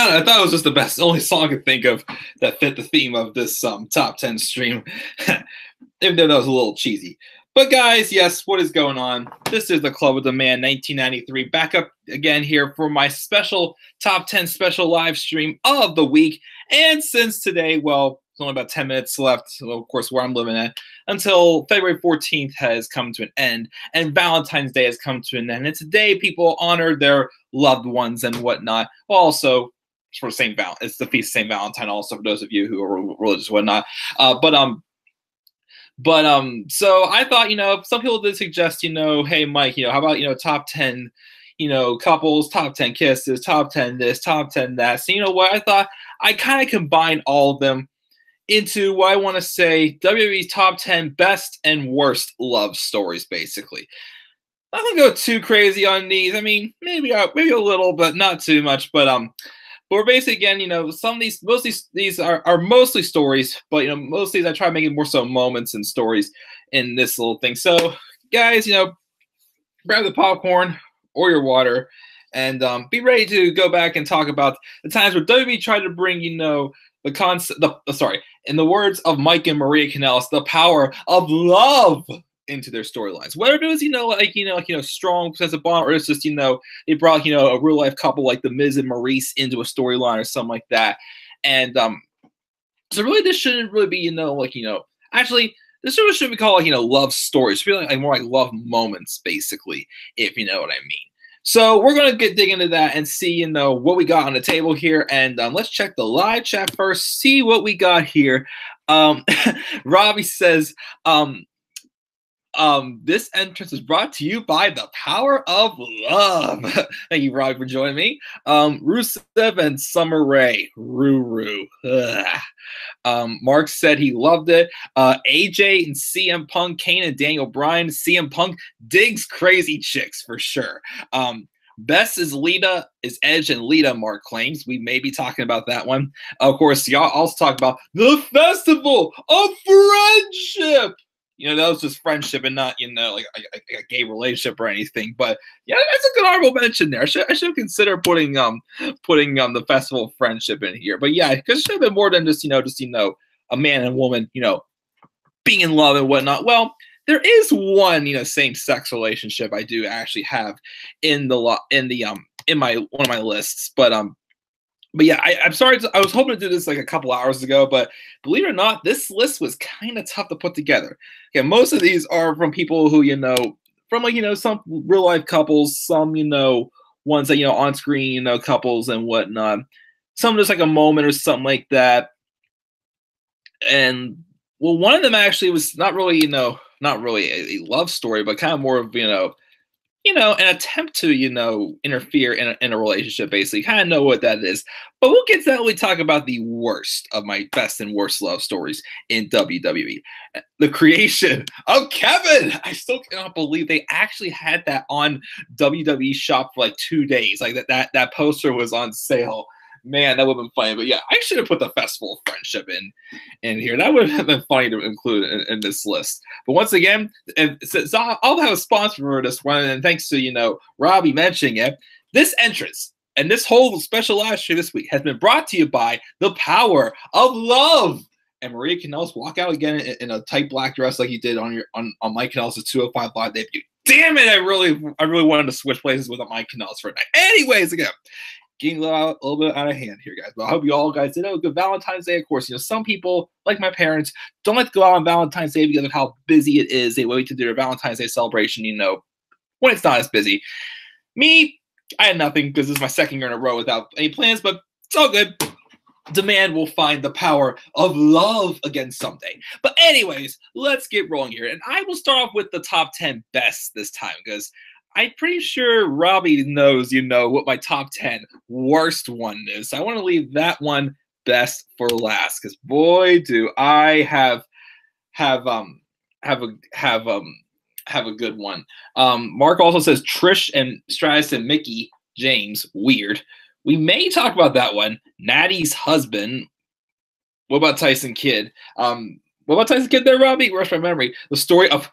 don't know. I thought it was just the best, only song I could think of that fit the theme of this top 10 stream. Even though that was a little cheesy. But guys, yes, what is going on? This is the Club with the Man 1993. Back up again here for my special top 10 special live stream of the week. And since today, well, there's only about 10 minutes left, so of course, where I'm living at, until February 14th has come to an end, and Valentine's Day has come to an end. And today, people honor their loved ones and whatnot. Also, for St. Val, it's the feast of St. Valentine. Also, for those of you who are religious and whatnot. So I thought, some people did suggest, hey, Mike, how about, top 10, couples, top 10 kisses, top 10 this, top 10 that. So you know what? I thought I kind of combined all of them into what I want to say WWE's top 10 best and worst love stories, basically. I'm not gonna go too crazy on these. I mean, maybe a little, but not too much. But we're basically, again, some of these, most of these are mostly stories, but most of these I try to make it more so moments and stories in this little thing. So guys, grab the popcorn or your water and be ready to go back and talk about the times where WWE tried to bring, the concept, in the words of Mike and Maria Kanellis, the power of love into their storylines. Whether it was, strong sense of bond, or it's just, they brought, a real life couple like the Miz and Maurice into a storyline or something like that. And so really this shouldn't really be, actually this shouldn't be called love stories. It should be like more like love moments, basically, if you know what I mean. So we're going to dig into that and see, what we got on the table here. And let's check the live chat first, see what we got here. Robbie says, this entrance is brought to you by the power of love. Thank you, Robbie, for joining me. Rusev and Summer Rae. Ruru. Mark said he loved it. AJ and CM Punk, Kane and Daniel Bryan. CM Punk digs crazy chicks for sure. Best is Lita, is Edge and Lita, Mark claims. We may be talking about that one. Of course, y'all also talk about the Festival of Friendship. That was just friendship and not, like a gay relationship or anything. But yeah, that's a good honorable mention there. I should consider putting the Festival of Friendship in here. But yeah, because it should have been more than just a man and woman being in love and whatnot. Well, there is one same-sex relationship I do actually have in my one of my lists. But yeah, I'm sorry. I was hoping to do this like a couple hours ago, but believe it or not, this list was kind of tough to put together. Okay, most of these are from people who, from some real life couples, some, ones that, on screen, couples and whatnot. Some just like a moment or something like that. And well, one of them actually was not really a love story, but kind of more of, an attempt to, interfere in a relationship, basically. Kind of know what that is. But we'll get to that when we talk about the worst of my best and worst love stories in WWE. The creation of Kevin. I still cannot believe they actually had that on WWE Shop for like 2 days. Like that poster was on sale. Man, that would have been funny. But yeah, I should have put the Festival of Friendship in here. That would have been funny to include in this list. But once again, so I'll have a sponsor for this one. And thanks to, Robbie mentioning it, this entrance and this whole special live stream this week has been brought to you by the power of love. And Maria Kanellis walk out again in a tight black dress like you did on Mike Kanellis' 205 Live debut. Damn it, I really wanted to switch places with Mike Kanellis for a night. Anyways, again, getting a little bit out of hand here, guys. But I hope you all guys did have a good Valentine's Day. Of course, some people, like my parents, don't like to go out on Valentine's Day because of how busy it is. They wait to do their Valentine's Day celebration, when it's not as busy. Me, I had nothing because this is my second year in a row without any plans, but it's all good. Demand will find the power of love again someday. But anyways, let's get rolling here. And I will start off with the top 10 best this time because I'm pretty sure Robbie knows, what my top 10 worst one is. So I want to leave that one best for last because boy, do I have a good one. Mark also says Trish and Stratus and Mickey James, weird. We may talk about that one. Natty's husband. What about Tyson Kidd? What about Tyson Kidd there, Robbie? Where's my memory? The story of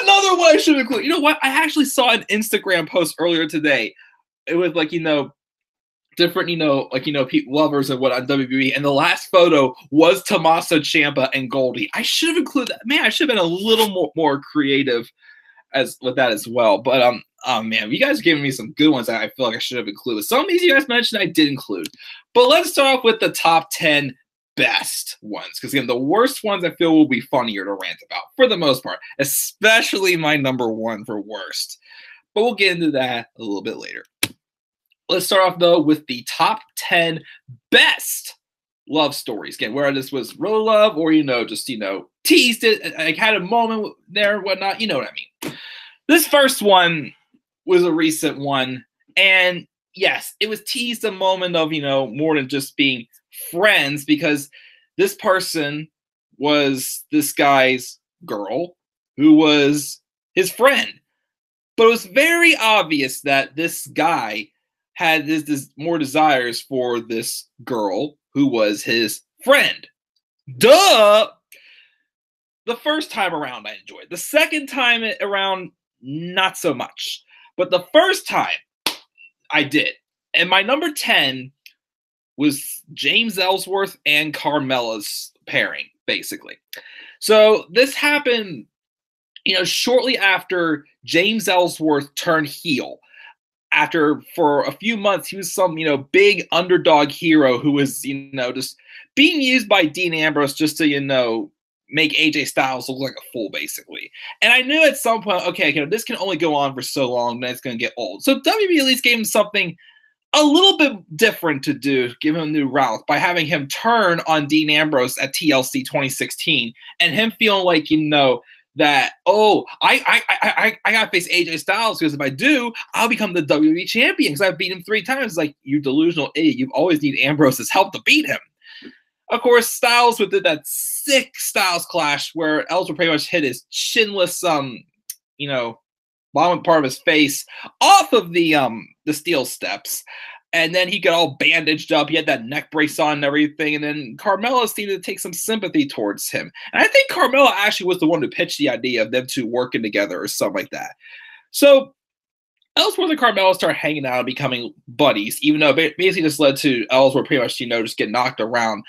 another one I should include. You know what? I actually saw an Instagram post earlier today. It was like, different, like, lovers and what on WWE. And the last photo was Tommaso Ciampa and Goldie. I should have included that. Man, I should have been a little more creative as with that as well. But oh man, you guys are giving me some good ones that I feel like I should have included. Some of these you guys mentioned I did include. But let's start off with the top 10 best ones. Because again, the worst ones I feel will be funnier to rant about for the most part, especially my number one for worst. But we'll get into that a little bit later. Let's start off, though, with the top 10 best love stories. Again, whether this was real love or, just, teased it, like had a moment there, whatnot, you know what I mean. This first one was a recent one. And yes, it was teased a moment of, more than just being friends, because this person was this guy's girl who was his friend. But it was very obvious that this guy had this more desires for this girl who was his friend. Duh! The first time around, I enjoyed. The second time around, not so much. But the first time, I did. And my number 10 was James Ellsworth and Carmella's pairing, basically. So this happened, shortly after James Ellsworth turned heel. After, for a few months, he was some, big underdog hero who was, just being used by Dean Ambrose just to, make AJ Styles look like a fool, basically. And I knew at some point, okay, this can only go on for so long, then it's going to get old. So WWE at least gave him something a little bit different to do, give him a new route by having him turn on Dean Ambrose at TLC 2016, and him feeling like, that, I gotta face AJ Styles, because if I do, I'll become the WWE champion because I've beat him 3 times. Like, you delusional idiot, you always need Ambrose's help to beat him. Of course, Styles did that sick Styles clash where Ellsworth pretty much hit his chinless, bottom part of his face off of the steel steps. And then he got all bandaged up. He had that neck brace on and everything. And then Carmella seemed to take some sympathy towards him. And I think Carmella actually was the one who pitched the idea of them two working together or something like that. So Ellsworth and Carmella start hanging out and becoming buddies, even though it basically just led to Ellsworth pretty much, just get knocked around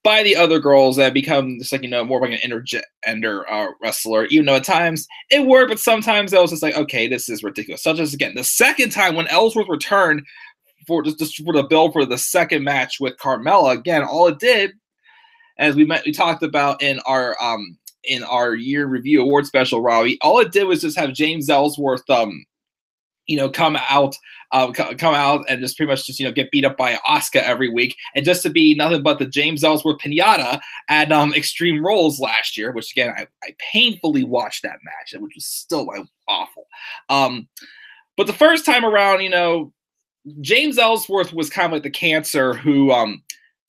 by the other girls that become just like, more like an intergender wrestler, even though at times it worked, but sometimes I was just like, okay, this is ridiculous. Such as, again, the second time when Ellsworth returned for the build for the second match with Carmella, again, all it did, as we talked about in our year review award special, Robbie, all it did was just have James Ellsworth, come out and just pretty much just, get beat up by Asuka every week, and just to be nothing but the James Ellsworth pinata at Extreme Rules last year, which again, I painfully watched that match, which was still awful. But the first time around, James Ellsworth was kind of like the cancer who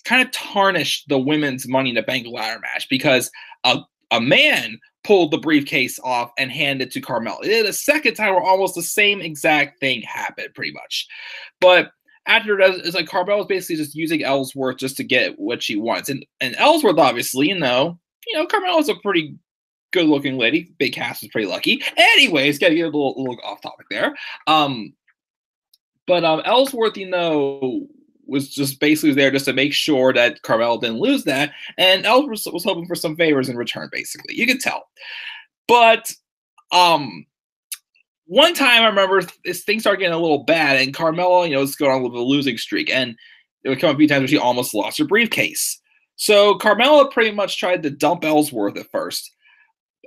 kind of tarnished the women's Money in the Bank ladder match, because a man pulled the briefcase off and handed it to Carmella. The second time where almost the same exact thing happened, pretty much. But after that, it's like Carmella's basically just using Ellsworth just to get what she wants. And Ellsworth, obviously, Carmella's a pretty good-looking lady. Big Cass was pretty lucky. Anyways, gotta get a little off topic there. But Ellsworth, was just basically there just to make sure that Carmella didn't lose that, and Ellsworth was hoping for some favors in return, basically. You could tell. But one time I remember things started getting a little bad, and Carmella, was going on with a losing streak, and there would come a few times where she almost lost her briefcase. So Carmella pretty much tried to dump Ellsworth at first.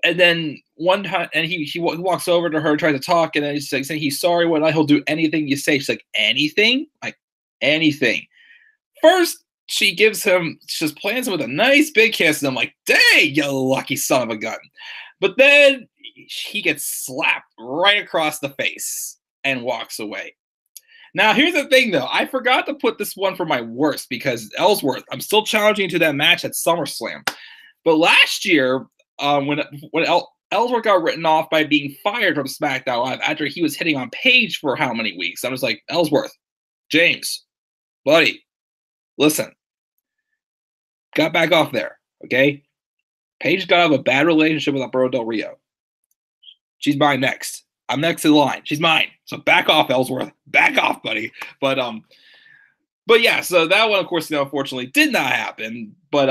And then one time, and he walks over to her, tries to talk, and then he's like saying he's sorry, he'll do anything you say. She's like, anything? Like, anything. First, she just plants him with a nice big kiss, and I'm like, dang, you lucky son of a gun. But then he gets slapped right across the face and walks away. Now, here's the thing, though. I forgot to put this one for my worst, because Ellsworth, I'm still challenging to that match at SummerSlam. But last year, when Ellsworth got written off by being fired from SmackDown Live after he was hitting on Paige for how many weeks, I was like, Ellsworth, James, buddy, listen, got back off there, okay? Paige got out of a bad relationship with Alberto Del Rio. She's mine next. I'm next in line. She's mine. So back off, Ellsworth. Back off, buddy. But But yeah, so that one, of course, unfortunately did not happen. But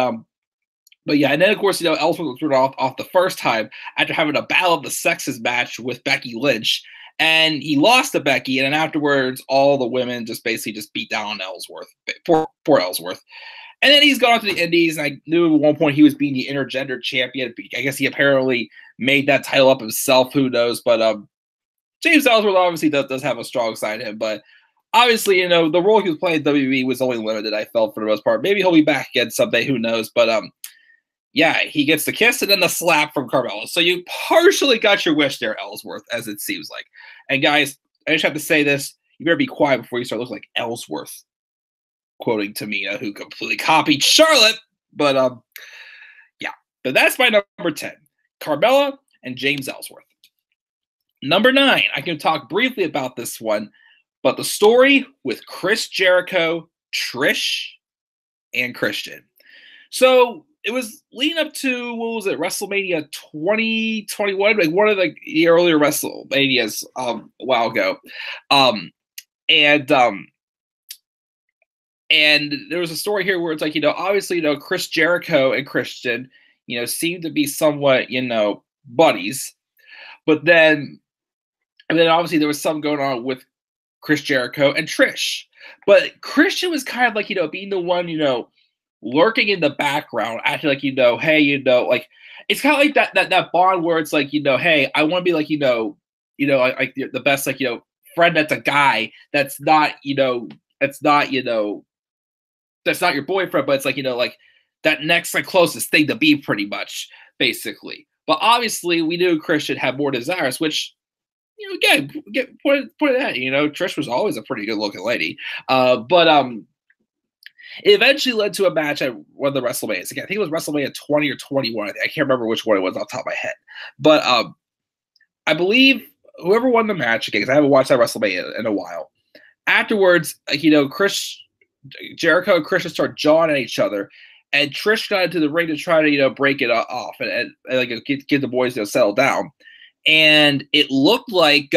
yeah, and then of course, Ellsworth was thrown off the first time after having a battle of the sexes match with Becky Lynch. And he lost to Becky, and then afterwards, all the women just basically just beat down on Ellsworth. Poor Ellsworth. And then he's gone to the Indies, and I knew at one point he was being the intergender champion. I guess he apparently made that title up himself. Who knows? But James Ellsworth obviously does have a strong side to him. But obviously, the role he was playing in WWE was only limited, I felt, for the most part. Maybe he'll be back again someday. Who knows? But yeah, he gets the kiss and then the slap from Carmella. So you partially got your wish there, Ellsworth, as it seems like. And guys, I just have to say this. You better be quiet before you start looking like Ellsworth. Quoting Tamina, who completely copied Charlotte. But yeah. But that's my number 10. Carmella and James Ellsworth. Number 9, I can talk briefly about this one. But the story with Chris Jericho, Trish, and Christian. So it was leading up to, what was it, WrestleMania 2021, like one of the earlier WrestleManias a while ago. And there was a story here where it's like, obviously, Chris Jericho and Christian, seem to be somewhat, buddies. But then obviously there was something going on with Chris Jericho and Trish. But Christian was kind of like, being the one, lurking in the background, acting like, hey, like, it's kind of like that bond where it's like, hey, I want to be like, like the best, like, friend that's a guy that's not, that's not your boyfriend, but it's like, like that next, like, closest thing to be, pretty much, basically. But obviously, we knew Christian had more desires, which, again, point it at, Trish was always a pretty good looking lady. But it eventually led to a match at one of the WrestleManias. Again, I think it was WrestleMania 20 or 21. I can't remember which one it was off the top of my head. But I believe whoever won the match, again, because I haven't watched that WrestleMania in a while, afterwards, Chris Jericho and Christian start jawing at each other, and Trish got into the ring to try to break it off and like get the boys to settle down. And it looked like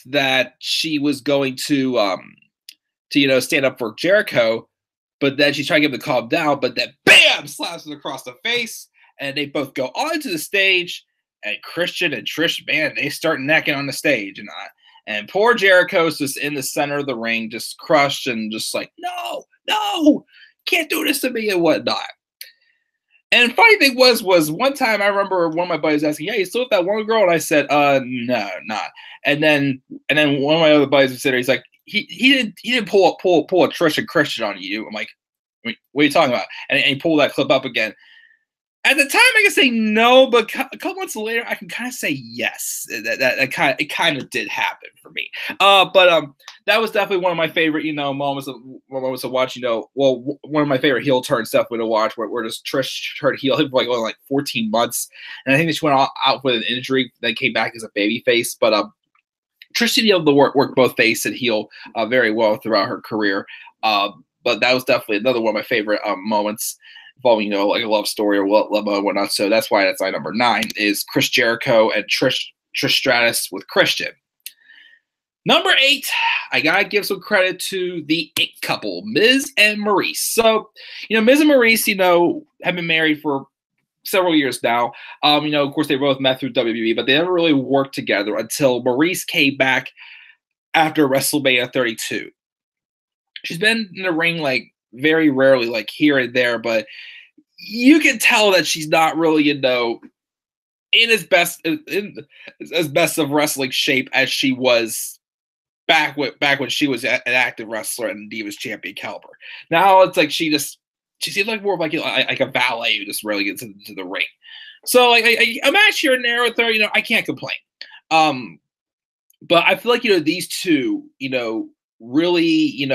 that she was going to stand up for Jericho, but then she's trying to get him to calm down, but then bam, slaps him across the face, and they both go onto the stage, and Christian and Trish, man, they start necking on the stage, and poor Jericho's just in the center of the ring, just crushed and just like, no, can't do this to me and whatnot. And funny thing was one time I remember one of my buddies asking, yeah, you still with that one girl? And I said, no, not. And then one of my other buddies was sitting there, he's like, he didn't pull a Trish and Christian on you. I'm like, what are you talking about? And he pulled that clip up again. At the time, I can say no, but a couple months later, I can kind of say yes. It kind of did happen for me. But that was definitely one of my favorite, moments of watch. One of my favorite heel turn stuff to watch, where just Trish turned heel for like only like 14 months, and I think she went out with an injury, then came back as a baby face. But Trish did be able to work both face and heel very well throughout her career. But that was definitely another one of my favorite moments involving, like a love story or love and whatnot. So that's why that's my number 9 is Chris Jericho and Trish Stratus with Christian. Number 8, I gotta give some credit to the It couple, Miz and Maurice. So, Miz and Maurice, have been married for several years now. Of course, they both met through WWE, but they never really worked together until Maurice came back after WrestleMania 32. She's been in the ring like very rarely, like here and there, but you can tell that she's not really, in as best of wrestling shape as she was back when she was an active wrestler and Divas champion caliber. Now it's like she seems like more of like a valet who just rarely gets into the ring. So like a match here and there with her, I can't complain. But I feel like these two, really,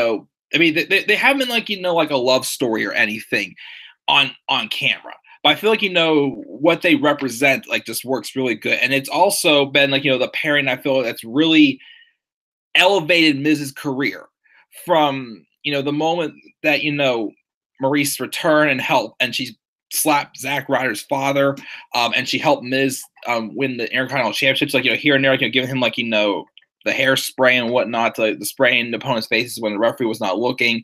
I mean, they haven't been like, like a love story or anything on camera. But I feel like, what they represent, like, just works really good. And it's also been like, the pairing I feel that's really elevated Miz's career from, the moment that, Maurice returned and helped, and she slapped Zack Ryder's father, and she helped Miz win the Intercontinental Championships, like, here and there, like, giving him, like, the hairspray and whatnot, to, like, the spray in the opponent's faces when the referee was not looking,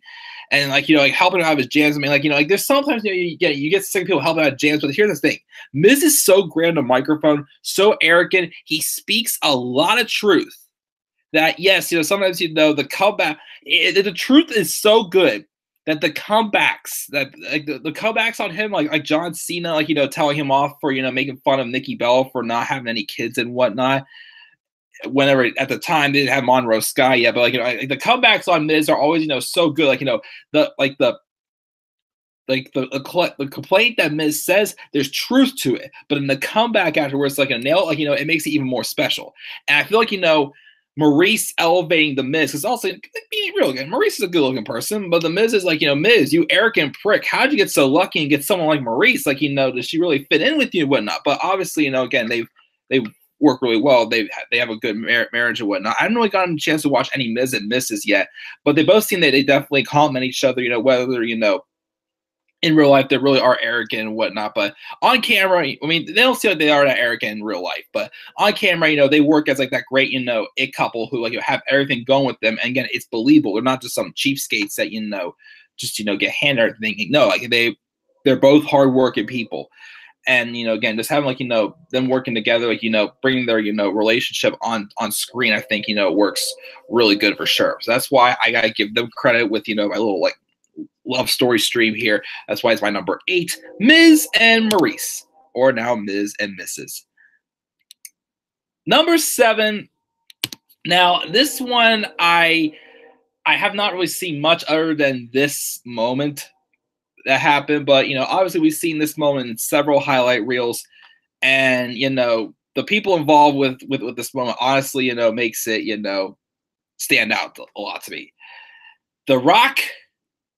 and like like helping out his jams. I mean, like like there's sometimes you get sick of people helping out jams, but here's the thing: Miz is so great on the microphone, so arrogant. He speaks a lot of truth. That yes, sometimes the comeback. The truth is so good that the comebacks that like the comebacks on him, like John Cena, like telling him off for making fun of Nikki Bella for not having any kids and whatnot. Whenever at the time they didn't have Monroe Sky yet, but like the comebacks on Miz are always so good. Like the complaint that Miz says, there's truth to it, but in the comeback afterwards, like a nail, like it makes it even more special. And I feel like Maurice elevating the Miz is also being real again. Maurice is a good-looking person, but the Miz is like, Miz, you arrogant prick. How'd you get so lucky and get someone like Maurice? Like, does she really fit in with you and whatnot? But obviously, again, they've work really well. They have a good marriage and whatnot. I haven't really gotten a chance to watch any Miz and Misses yet, but they both seem that they definitely compliment each other. Whether in real life they really are arrogant and whatnot, but on camera, I mean, they don't seem like they are that arrogant in real life. But on camera, they work as like that great it couple who have everything going with them. And again, it's believable. They're not just some cheapskates that just get handed everything. No, like they're both hardworking people. And again, just having them working together, bringing their relationship on screen, I think works really good for sure. So that's why I gotta give them credit with my little love story stream here. That's why it's my number 8, Miz and Maurice, or now Miz and Mrs. Number 7. Now this one I have not really seen much other than this moment that happened, but obviously we've seen this moment in several highlight reels, and the people involved with this moment honestly makes it stand out a lot to me. The Rock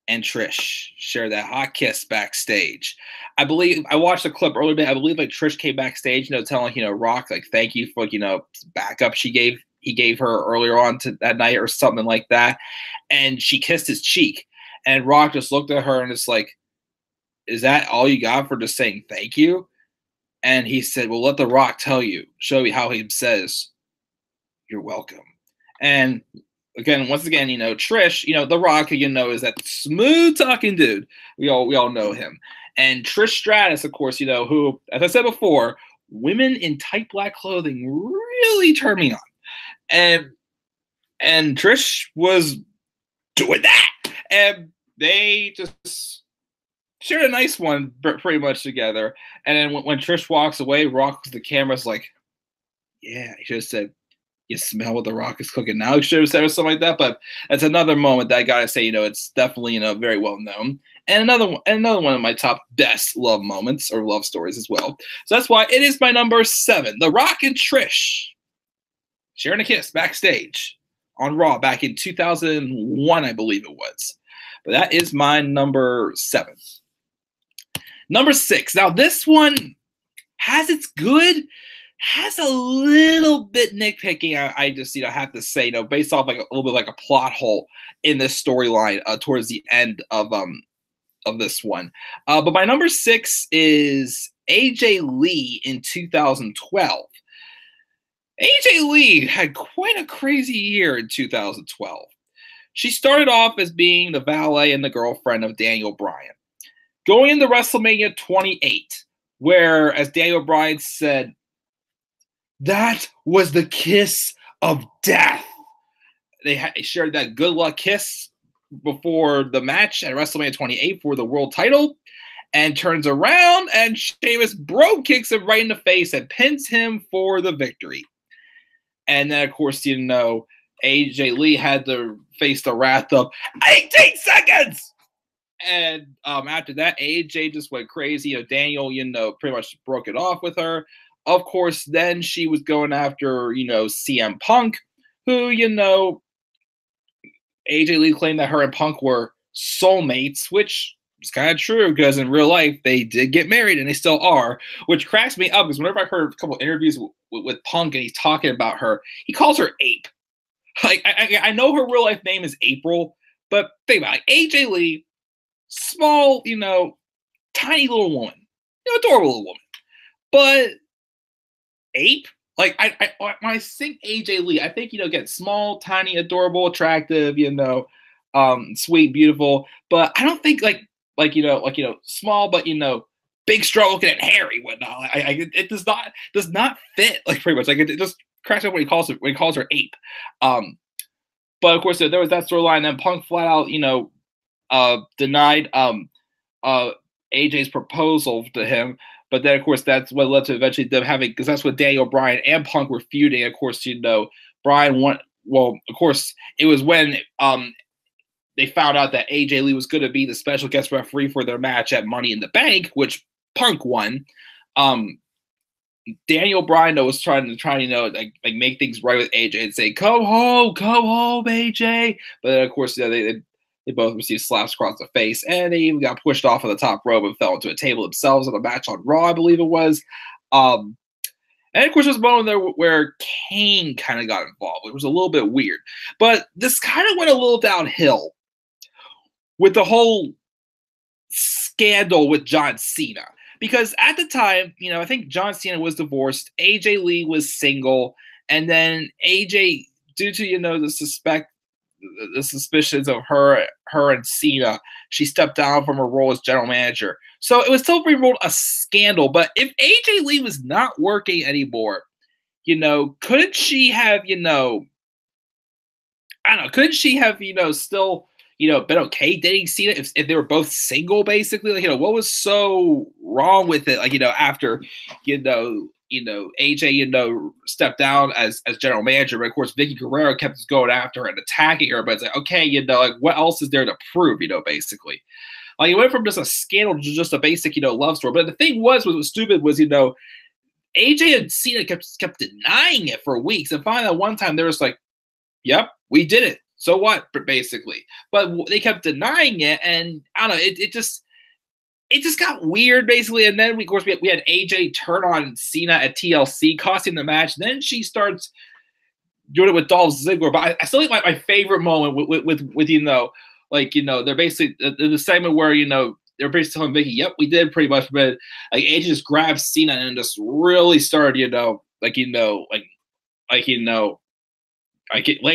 and Trish share that hot kiss backstage. I believe I watched a clip earlier today. I believe Trish came backstage telling Rock thank you for backup he gave her earlier on that night or something like that, and she kissed his cheek. And Rock just looked at her and it's like, is that all you got for just saying thank you? And he said, well, let The Rock show you how he says, you're welcome. And again, once again, Trish, The Rock, is that smooth talking dude. We all know him. And Trish Stratus, of course, who, as I said before, women in tight black clothing really turn me on. And Trish was doing that. And they just shared a nice one pretty much together. And then when Trish walks away, Rock the camera's like, yeah, he should have said, you smell what The Rock is cooking now. He should have said or something like that. But that's another moment that I gotta say, it's definitely, very well known. And another one of my top best love moments or love stories as well. So that's why it is my number 7. The Rock and Trish sharing a kiss backstage on Raw back in 2001, I believe it was. But that is my number 7. Number 6. Now this one has its good, has a little bit nitpicking. I just have to say, based off a little bit like a plot hole in this storyline towards the end of this one. But my number 6 is AJ Lee in 2012. AJ Lee had quite a crazy year in 2012. She started off as being the valet and the girlfriend of Daniel Bryan. Going into WrestleMania 28, where, as Daniel Bryan said, that was the kiss of death. They shared that good luck kiss before the match at WrestleMania 28 for the world title, and turns around and Sheamus bro kicks him right in the face and pins him for the victory. And then, of course, AJ Lee had to face the wrath of 18 seconds. And after that, AJ just went crazy. Daniel, pretty much broke it off with her. Of course, then she was going after, CM Punk, who, AJ Lee claimed that her and Punk were soulmates, which is kind of true because in real life, they did get married and they still are, which cracks me up because whenever I heard a couple interviews with Punk and he's talking about her, he calls her Ape. Like, I know her real life name is April, but think about it. AJ Lee, small, tiny little woman, adorable little woman, but Ape, like when I think AJ Lee, I think again small, tiny, adorable, attractive, sweet, beautiful. But I don't think small, but big, strong looking and hairy, whatnot. It does not fit like pretty much like it just cracks up when he calls her ape. Um, but of course there was that storyline. Then Punk flat out denied uh AJ's proposal to him. But then, of course, that's what led to eventually them having, because that's what Daniel Bryan and Punk were feuding. Of course, Bryan won. Well, of course, it was when they found out that AJ Lee was going to be the special guest referee for their match at Money in the Bank, which Punk won. Daniel Bryan was trying like make things right with AJ and say, come home, AJ. But then, of course, they both received slaps across the face, and they even got pushed off of the top rope and fell into a table themselves in a match on Raw, I believe it was. And of course, there's a moment there where Kane kind of got involved. It was a little bit weird. But this kind of went a little downhill with the whole scandal with John Cena. Because at the time, I think John Cena was divorced, AJ Lee was single, and then AJ, due to, the suspicions of her and Cena, she stepped down from her role as general manager. So it was still being ruled a scandal. But if AJ Lee was not working anymore, couldn't she have, I don't know, couldn't she have, still, been okay dating Cena if they were both single, basically? Like, what was so wrong with it? Like, after, AJ, stepped down as general manager, but of course Vicky Guerrero kept going after her and attacking her. But it's like, okay, like what else is there to prove? Basically, like it went from just a scandal to just a basic, love story. But the thing was stupid was, AJ and Cena kept denying it for weeks, and finally at one time they were just like, "Yep, we did it. So what?" Basically, but they kept denying it, and I don't know, it just got weird, basically. And then, of course, we had AJ turn on Cena at TLC, costing the match. Then she starts doing it with Dolph Ziggler. But I still think my favorite moment with they're basically the segment where, they're basically telling Vicky, yep, we did pretty much. But like AJ just grabbed Cena and just really started, laying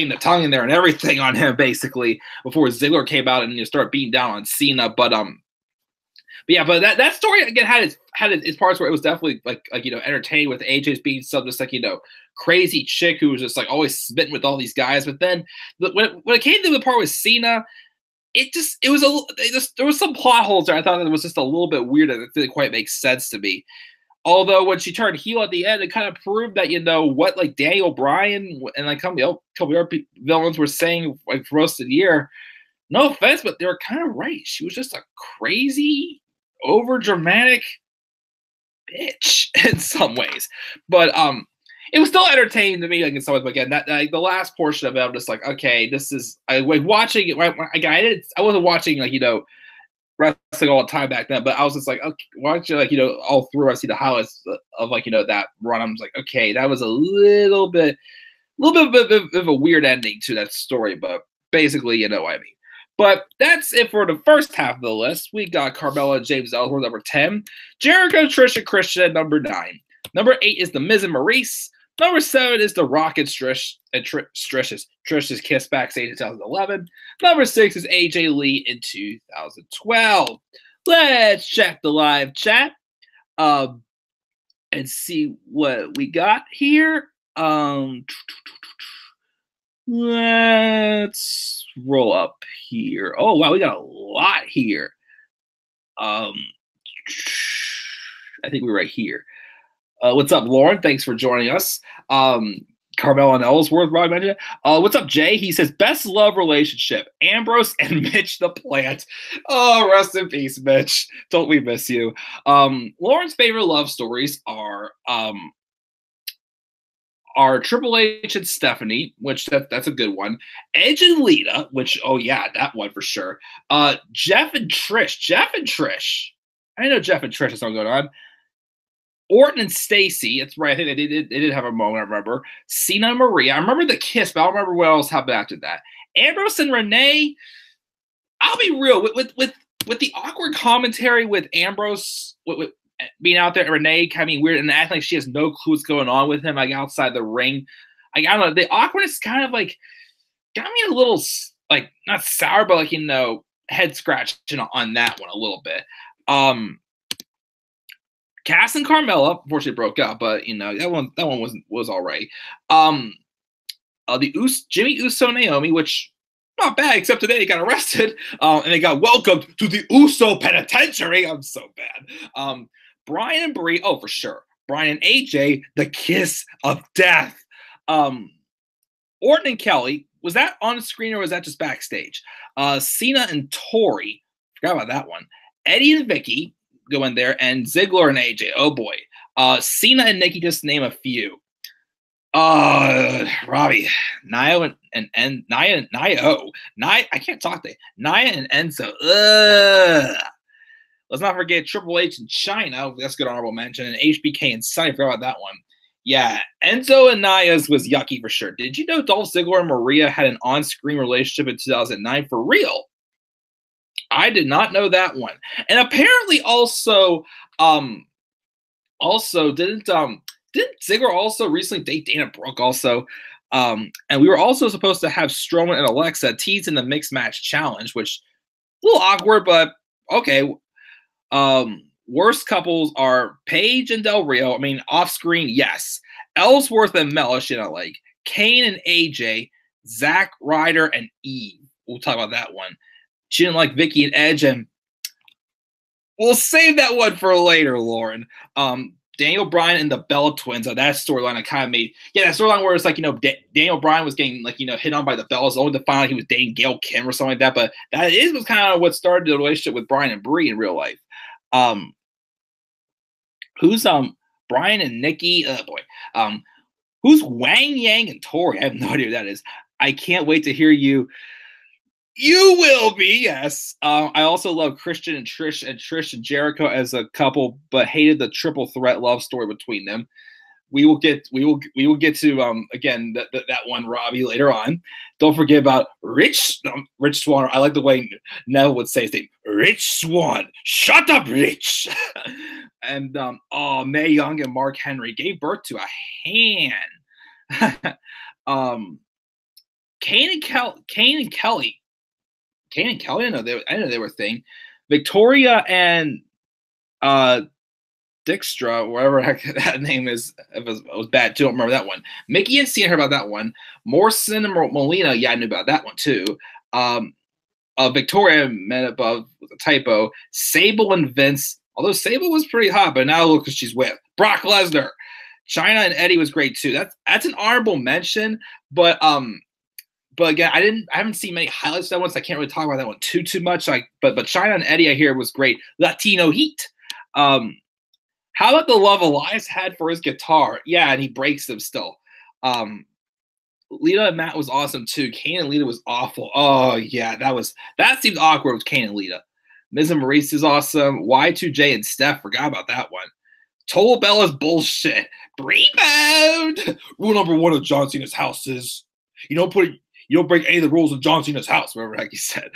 the tongue in there and everything on him, basically, before Ziggler came out and started beating down on Cena. But yeah, but that story again had its parts where it was definitely like entertaining, with AJ's being some just like crazy chick who was just like always smitten with all these guys. But then when it came to the part with Cena, there was some plot holes there. I thought it was just a little bit weird, and it didn't quite make sense to me. Although when she turned heel at the end, it kind of proved that what like Daniel Bryan and like a couple other villains were saying like for most of the year. No offense, but they were kind of right. She was just a crazy, over dramatic bitch in some ways. But it was still entertaining to me, like in some ways. But again, that the last portion of it, I'm just like, okay, this is like watching it. I wasn't watching wrestling all the time back then, but I was just like, okay, watching all through. I see the highlights of that run. I'm just like, okay, that was a little bit of a weird ending to that story, but basically, you know what I mean. But that's it for the first half of the list. We got Carmella and James Ellsworth number 10, Jericho, Trish, and Christian at number 9. Number 8 is The Miz and Maurice. Number 7 is The Rock and Trish's Kiss backstage in 2011. Number 6 is AJ Lee in 2012. Let's check the live chat and see what we got here. Let's roll up here. Oh wow, we got a lot here. I think we're right here. What's up, Lauren? Thanks for joining us. Carmella and Ellsworth, Rob mentioned. What's up, Jay? He says, best love relationship, Ambrose and Mitch the Plant. Oh, rest in peace, Mitch. Don't we miss you? Lauren's favorite love stories are Triple H and Stephanie, which that's a good one. Edge and Lita, which, oh yeah, that one for sure. Jeff and Trish. I know Jeff and Trish is something going on. Orton and Stacy, that's right. I think they did have a moment, I remember. Cena and Maria. I remember the kiss, but I don't remember what else happened after that. Ambrose and Renee. I'll be real with the awkward commentary with Ambrose, with being out there, Renee kind of being weird and acting like she has no clue what's going on with him, like outside the ring. Like, I don't know, the awkwardness kind of like got me a little like not sour, but like head scratching on that one a little bit. Cass and Carmella unfortunately broke up, but that one was all right. Jimmy Uso and Naomi, which not bad, except today they got arrested, and they got welcomed to the Uso Penitentiary. I'm so bad. Brian and Brie, oh for sure. Brian and AJ, the kiss of death. Orton and Kelly, was that on screen or was that just backstage? Cena and Tori, forgot about that one. Eddie and Vicky go in there, and Ziggler and AJ. Oh boy. Cena and Nikki, just name a few. Robbie, Nia and Nia. I can't talk today. Nia and Enzo. Let's not forget Triple H and China. That's a good honorable mention. And HBK and Sunny. Forgot about that one. Yeah, Enzo and Nia's was yucky for sure. Did you know Dolph Ziggler and Maria had an on-screen relationship in 2009 for real? I did not know that one. And apparently also didn't Ziggler also recently date Dana Brooke also? And we were also supposed to have Strowman and Alexa tease in the mixed match challenge, which a little awkward, but okay. Worst couples are Paige and Del Rio. I mean, off screen, yes. Ellsworth and Mel, she didn't like. Kane and AJ, Zack Ryder and Eve. We'll talk about that one. She didn't like Vicky and Edge, and we'll save that one for later, Lauren. Daniel Bryan and the Bella Twins. That storyline I kind of made. Yeah, that storyline where it's like, Daniel Bryan was getting hit on by the Bellas, only to find out he was dating Gail Kim or something like that. But was kind of what started the relationship with Bryan and Brie in real life. Who's Bryan and Nikki? Oh boy. Who's Wang Yang and Tori? I have no idea who that is. I can't wait to hear you. You will be, yes. I also love Christian and Trish and Jericho as a couple, but hated the triple threat love story between them. We will get to again that one, Robbie, later on. Don't forget about Rich Swann. I like the way Neville would say his name, Rich Swann. Shut up, Rich. And Mae Young and Mark Henry gave birth to a hand. Kane and Kelly. I know they were a thing. Victoria and Dijkstra, whatever that name is, it was bad too. I don't remember that one. Mickey and Cena heard about that one. Morrison and Molina, yeah, I knew about that one too. Victoria met above with a typo. Sable and Vince, although Sable was pretty hot, but now look who she's with. Brock Lesnar. China and Eddie was great too. That's an honorable mention, but again, I haven't seen many highlights of that one, so I can't really talk about that one too much. But China and Eddie I hear was great. Latino Heat. How about the love Elias had for his guitar? Yeah, and he breaks them still. Lita and Matt was awesome too. Kane and Lita was awful. Oh yeah, that seemed awkward with Kane and Lita. Miz and Maurice is awesome. Y2J and Steph, forgot about that one. Total Bella's bullshit. Rebound. Rule number 1 of John Cena's house is you don't break any of the rules of John Cena's house, whatever the heck he said.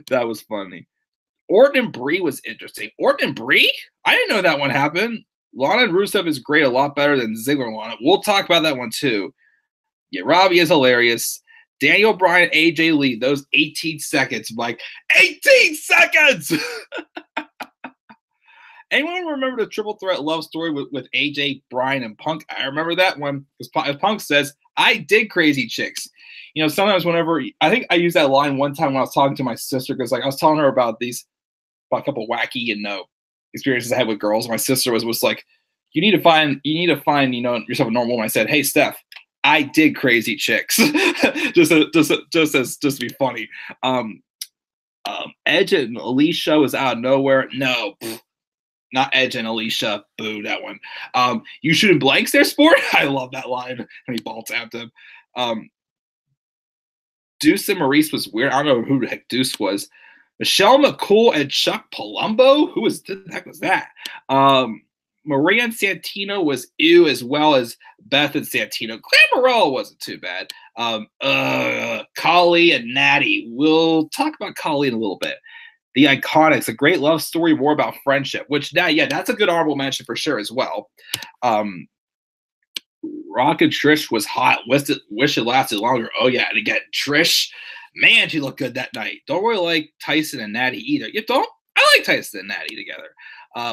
That was funny. Orton and Brie was interesting. Orton and Brie? I didn't know that one happened. Lana and Rusev is great, a lot better than Ziggler and Lana. We'll talk about that one too. Yeah, Robbie is hilarious. Daniel Bryan, AJ Lee, those 18 seconds. I'm like, 18 seconds! Anyone remember the triple threat love story with AJ, Bryan, and Punk? I remember that one because Punk says, I dig crazy chicks. Sometimes whenever I think I used that line one time when I was talking to my sister because I was telling her about a couple wacky experiences I had with girls. And my sister was like, you need to find yourself a normal woman. I said, hey Steph, I dig crazy chicks. just to be funny. Edge and Alicia was out of nowhere. No, not Edge and Alicia. Boo, that one. You shooting blanks there, sport? I love that line. And he ball tapped him. Deuce and Maurice was weird. I don't know who the heck Deuce was. Michelle McCool and Chuck Palumbo? Who the heck was that? Maria and Santino was ew, as well as Beth and Santino. Claire Morrell wasn't too bad. Kali and Natty. We'll talk about Kali in a little bit. The Iconics, a great love story more about friendship, which now, yeah, that's a good honorable mention for sure as well. Rock and Trish was hot. Wish it lasted longer. Oh, yeah. And again, Trish, man, she looked good that night. Don't really like Tyson and Natty either. You don't? I like Tyson and Natty together.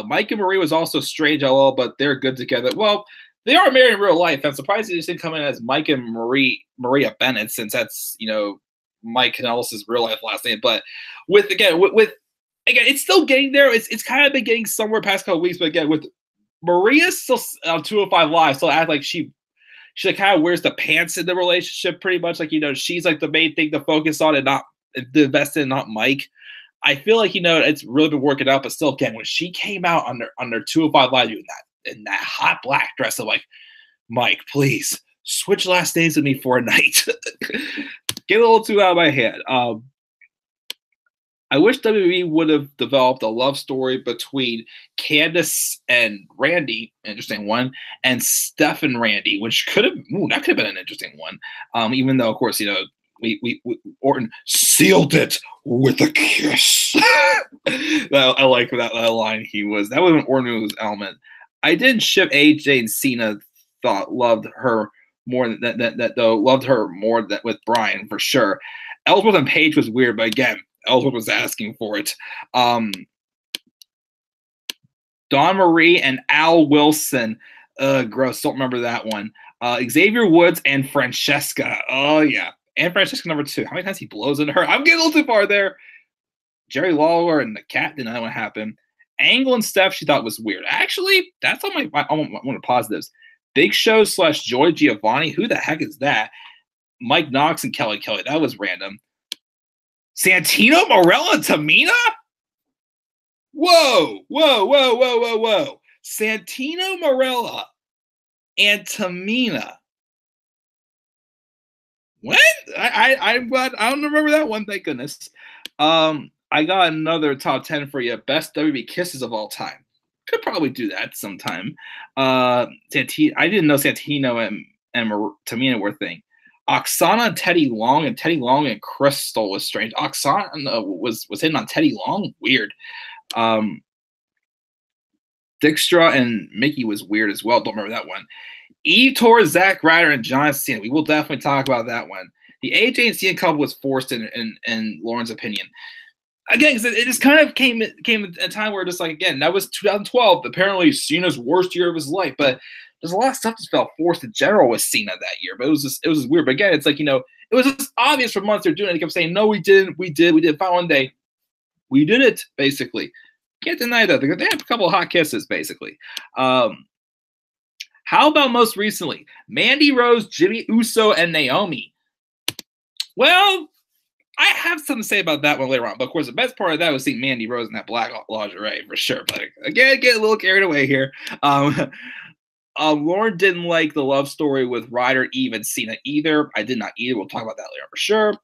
Mike and Marie was also strange, LOL, but they're good together. Well, they are married in real life. I'm surprised they just didn't come in as Mike and Maria Bennett, since that's, Mike Kanellis' real life last name. But with again, it's still getting there. It's kind of been getting somewhere past couple weeks, but again, with Maria still on 205 Live, still act like she like kind of wears the pants in the relationship pretty much. Like, she's like the main thing to focus on and not to invest in, not Mike. I feel like, it's really been working out, but still, again, when she came out under 205 Live doing that in that hot black dress, I'm like, Mike, please switch last names with me for a night. Get a little too out of my head. I wish WWE would have developed a love story between Candice and Randy, interesting one, and Steph and Randy, which that could have been an interesting one. Even though, of course, we Orton sealed it with a kiss. I like that line. That was an Orton element. I didn't ship AJ and Cena. Loved her more with Bryan for sure. Ellsworth and Paige was weird, but again, Ellsworth was asking for it. Dawn Marie and Al Wilson. Gross. Don't remember that one. Xavier Woods and Francesca. Oh, yeah. And Francesca number 2. How many times he blows into her? I'm getting a little too far there. Jerry Lawler and the cat didn't know what happened. Angle and Steph she thought was weird. Actually, that's on one of the positives. Big Show / Joy Giovanni. Who the heck is that? Mike Knox and Kelly. That was random. Santino, Morella, and Tamina? Whoa. Santino, Morella, and Tamina. What? I'm glad. I don't remember that one, thank goodness. I got another top 10 for you. Best WB kisses of all time. Could probably do that sometime. I didn't know Santino and Tamina were a thing. Oksana and Teddy Long and Crystal was strange. Oksana was hitting on Teddy Long. Weird. Dijkstra and Mickey was weird as well. Don't remember that one. Eve Torres, Zack Ryder, and John Cena. We will definitely talk about that one. The AJ and Cena couple was forced in Lauren's opinion. Again, it just kind of came at a time where just like, again, that was 2012. Apparently Cena's worst year of his life. But there's a lot of stuff that felt forced in general with Cena that year. But it was just weird. But again, it's like, it was just obvious for months they're doing it. They kept saying, no, we didn't. We did. Finally one day, we did it, basically. Can't deny that. They had a couple of hot kisses, basically. How about most recently? Mandy Rose, Jimmy Uso, and Naomi. Well, I have something to say about that one later on. But, of course, the best part of that was seeing Mandy Rose in that black lingerie, for sure. But, again, get a little carried away here. Lauren didn't like the love story with Ryder, Eve, and Cena either. I did not either. We'll talk about that later for sure.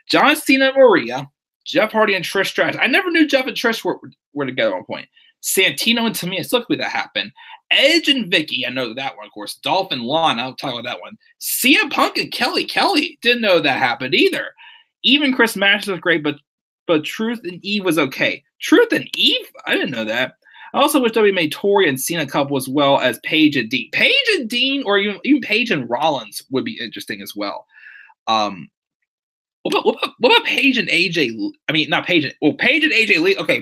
John Cena and Maria. Jeff Hardy and Trish Stratus. I never knew Jeff and Trish were together at one point. Santino and Tamina. Still could that happened. Edge and Vicky. I know that one, of course. Dolph and Lana. I'll talk about that one. CM Punk and Kelly. Didn't know that happened either. Even Chris Masters was great, but Truth and Eve was okay. Truth and Eve? I didn't know that. I also wish WWE made Tori and Cena couple as well as Paige and Dean. Paige and Dean, or even Paige and Rollins would be interesting as well. What about Paige and AJ? I mean, not Paige. Paige and AJ Lee. Okay,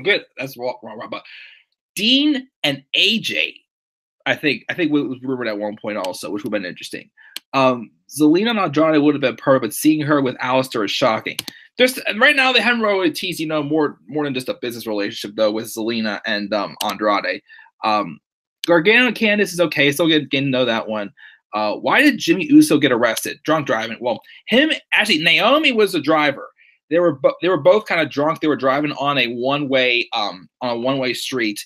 good. That's wrong. But Dean and AJ, I think was rumored at one point also, which would have been interesting. Zelina and Andrade would have been perfect, but seeing her with Alistair is shocking. Right now they haven't really teased, more than just a business relationship though with Zelina and Andrade. Gargano and Candice is okay. Still getting to know that one. Why did Jimmy Uso get arrested? Drunk driving. Well, Naomi was the driver. They were both kind of drunk. They were driving on a one-way street.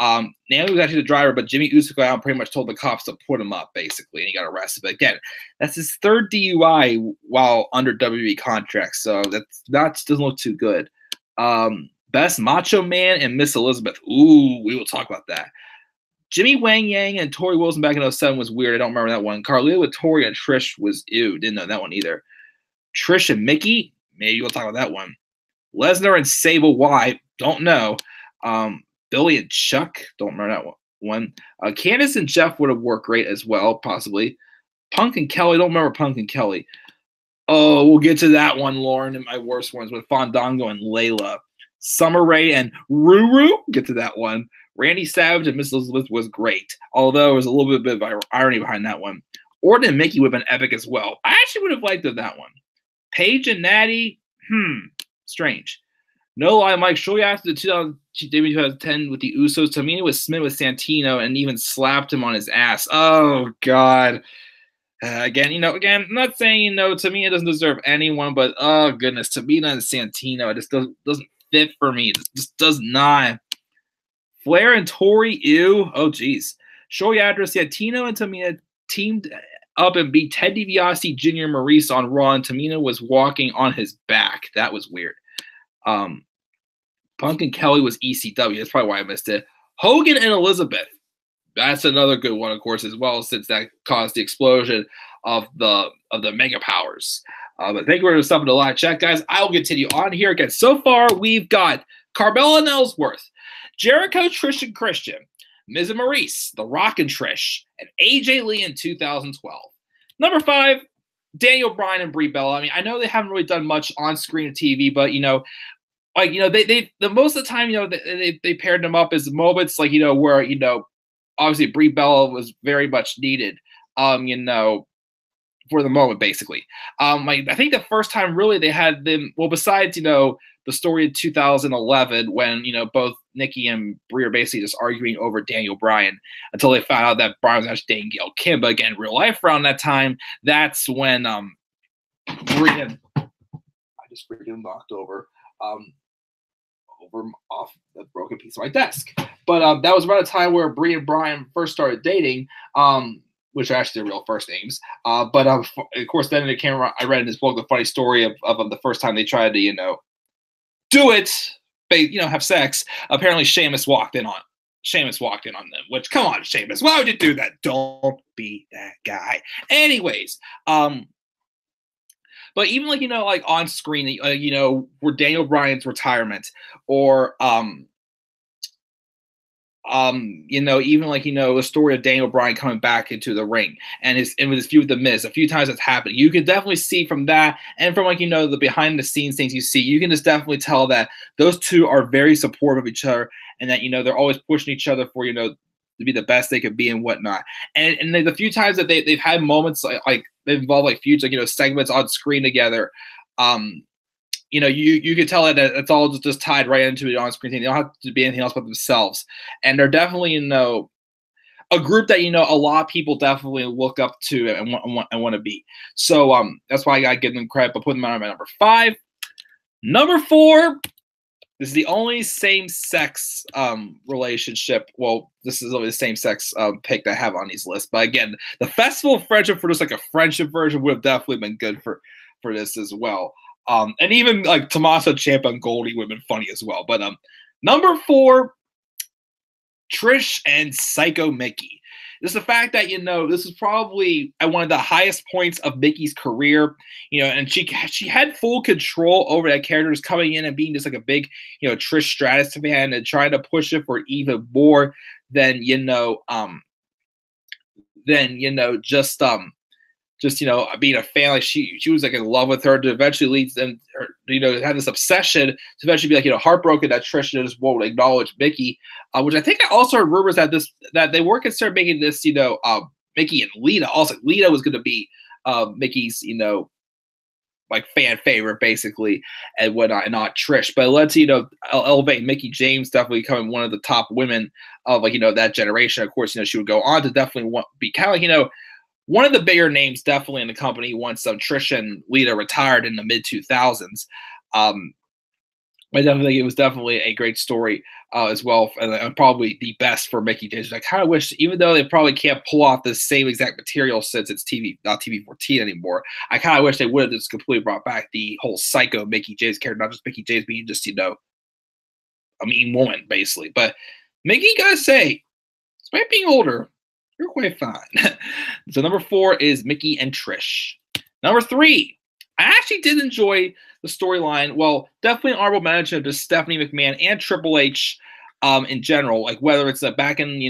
Naomi was actually the driver, but Jimmy Uso got out and pretty much told the cops to put him up, basically, and he got arrested. But again, that's his third DUI while under WWE contract, so doesn't look too good. Best Macho Man and Miss Elizabeth. Ooh, we will talk about that. Jimmy Wang Yang and Tori Wilson back in 07 was weird. I don't remember that one. Carlito with Tori and Trish was ew. Didn't know that one either. Trish and Mickey. Maybe we'll talk about that one. Lesnar and Sable Y, don't know. Billy and Chuck, don't remember that one. Candice and Jeff would have worked great as well, possibly. Punk and Kelly, don't remember Punk and Kelly. Oh, we'll get to that one, Lauren, and my worst ones with Fandango and Layla. Summer Rae and Ruru, get to that one. Randy Savage and Miss Elizabeth was great, although there was a little bit of irony behind that one. Orton and Mickey would have been epic as well. I actually would have liked that one. Paige and Natty, strange. No lie, Mike, shortly after the 2010 with the Usos, Tamina was smitten with Santino and even slapped him on his ass. Oh, God. Again, I'm not saying, Tamina doesn't deserve anyone, but, oh, goodness, Tamina and Santino, it just doesn't fit for me. It just does not. Flair and Tori, ew. Oh, geez. Shortly after, Santino and Tamina teamed up and beat Ted DiBiase Jr. and Maurice on Raw, and Tamina was walking on his back. That was weird. Punk and Kelly was ECW. That's probably why I missed it. Hogan and Elizabeth. That's another good one, of course, as well, since that caused the explosion of the Mega Powers. But thank you for stopping to live chat, guys. I will continue on here. Again, so far, we've got Carmella and Ellsworth, Jericho, Trish, and Christian, Miz and Maurice, The Rock and Trish, and AJ Lee in 2012. Number 5, Daniel Bryan and Brie Bella. I mean, I know they haven't really done much on screen or TV, but they the most of the time, they paired them up as moments where obviously Brie Bella was very much needed, for the moment, basically. I think the first time really they had them, well, besides, the story of 2011 when, both Nikki and Brie are basically just arguing over Daniel Bryan until they found out that Bryan was actually dating Gail Kim. But again, real life around that time, that's when Brie had, I just freaking knocked over off the broken piece of my desk. But that was around a time where Brie and Bryan first started dating, which are actually their real first names. But of course, then it came around, I read in this book the funny story of the first time they tried to, do it, have sex. Apparently, Sheamus walked in on them, which, come on, Sheamus, why would you do that? Don't be that guy. Anyways, but even on screen, where Daniel Bryan's retirement, or even the story of Daniel Bryan coming back into the ring and with his feud with The Miz, a few times that's happened. You can definitely see from that, and from the behind the scenes things you see, you can just definitely tell that those two are very supportive of each other, and that they're always pushing each other for to be the best they could be and whatnot. And the few times that they've had moments like they involve feuds, segments on screen together, you could tell that it's all just tied right into the on-screen thing. They don't have to be anything else but themselves. And they're definitely, a group that, a lot of people definitely look up to and want to be. So that's why I got to give them credit, but put them on my number 5. Number 4, this is the only same-sex relationship. Well, this is only the same-sex pick that I have on these lists. But again, the Festival of Friendship for just a friendship version would have definitely been good for this as well. And even Tommaso Ciampa and Goldie would have been funny as well. But number 4, Trish and Psycho Mickey. Just the fact that this is probably at one of the highest points of Mickey's career. And she had full control over that character, just coming in and being just a big Trish Stratus fan and trying to push it for even more than just being a fan. She was in love with her, to eventually leads them, have this obsession to eventually be heartbroken that Trish just won't acknowledge Mickey, which I think I also heard rumors that they were considering making this Mickey and Lita. Also, Lita was going to be Mickey's fan favorite basically and whatnot, and not Trish. But let's elevate Mickey James, definitely becoming one of the top women of that generation. Of course, she would go on to definitely be kind of one of the bigger names definitely in the company once Trish and Lita retired in the mid-2000s. I definitely think it was definitely a great story as well, and probably the best for Mickey James. I kind of wish, even though they probably can't pull off the same exact material since it's not TV 14 anymore, I kind of wish they would have just completely brought back the whole psycho Mickey James character, not just Mickey James being just, a mean woman, basically. But Mickey, gotta say, despite being older, you're quite fine. So number 4 is Mickey and Trish. Number 3, I actually did enjoy the storyline, well, definitely an honorable mention to Stephanie McMahon and Triple H in general, like whether it's back in,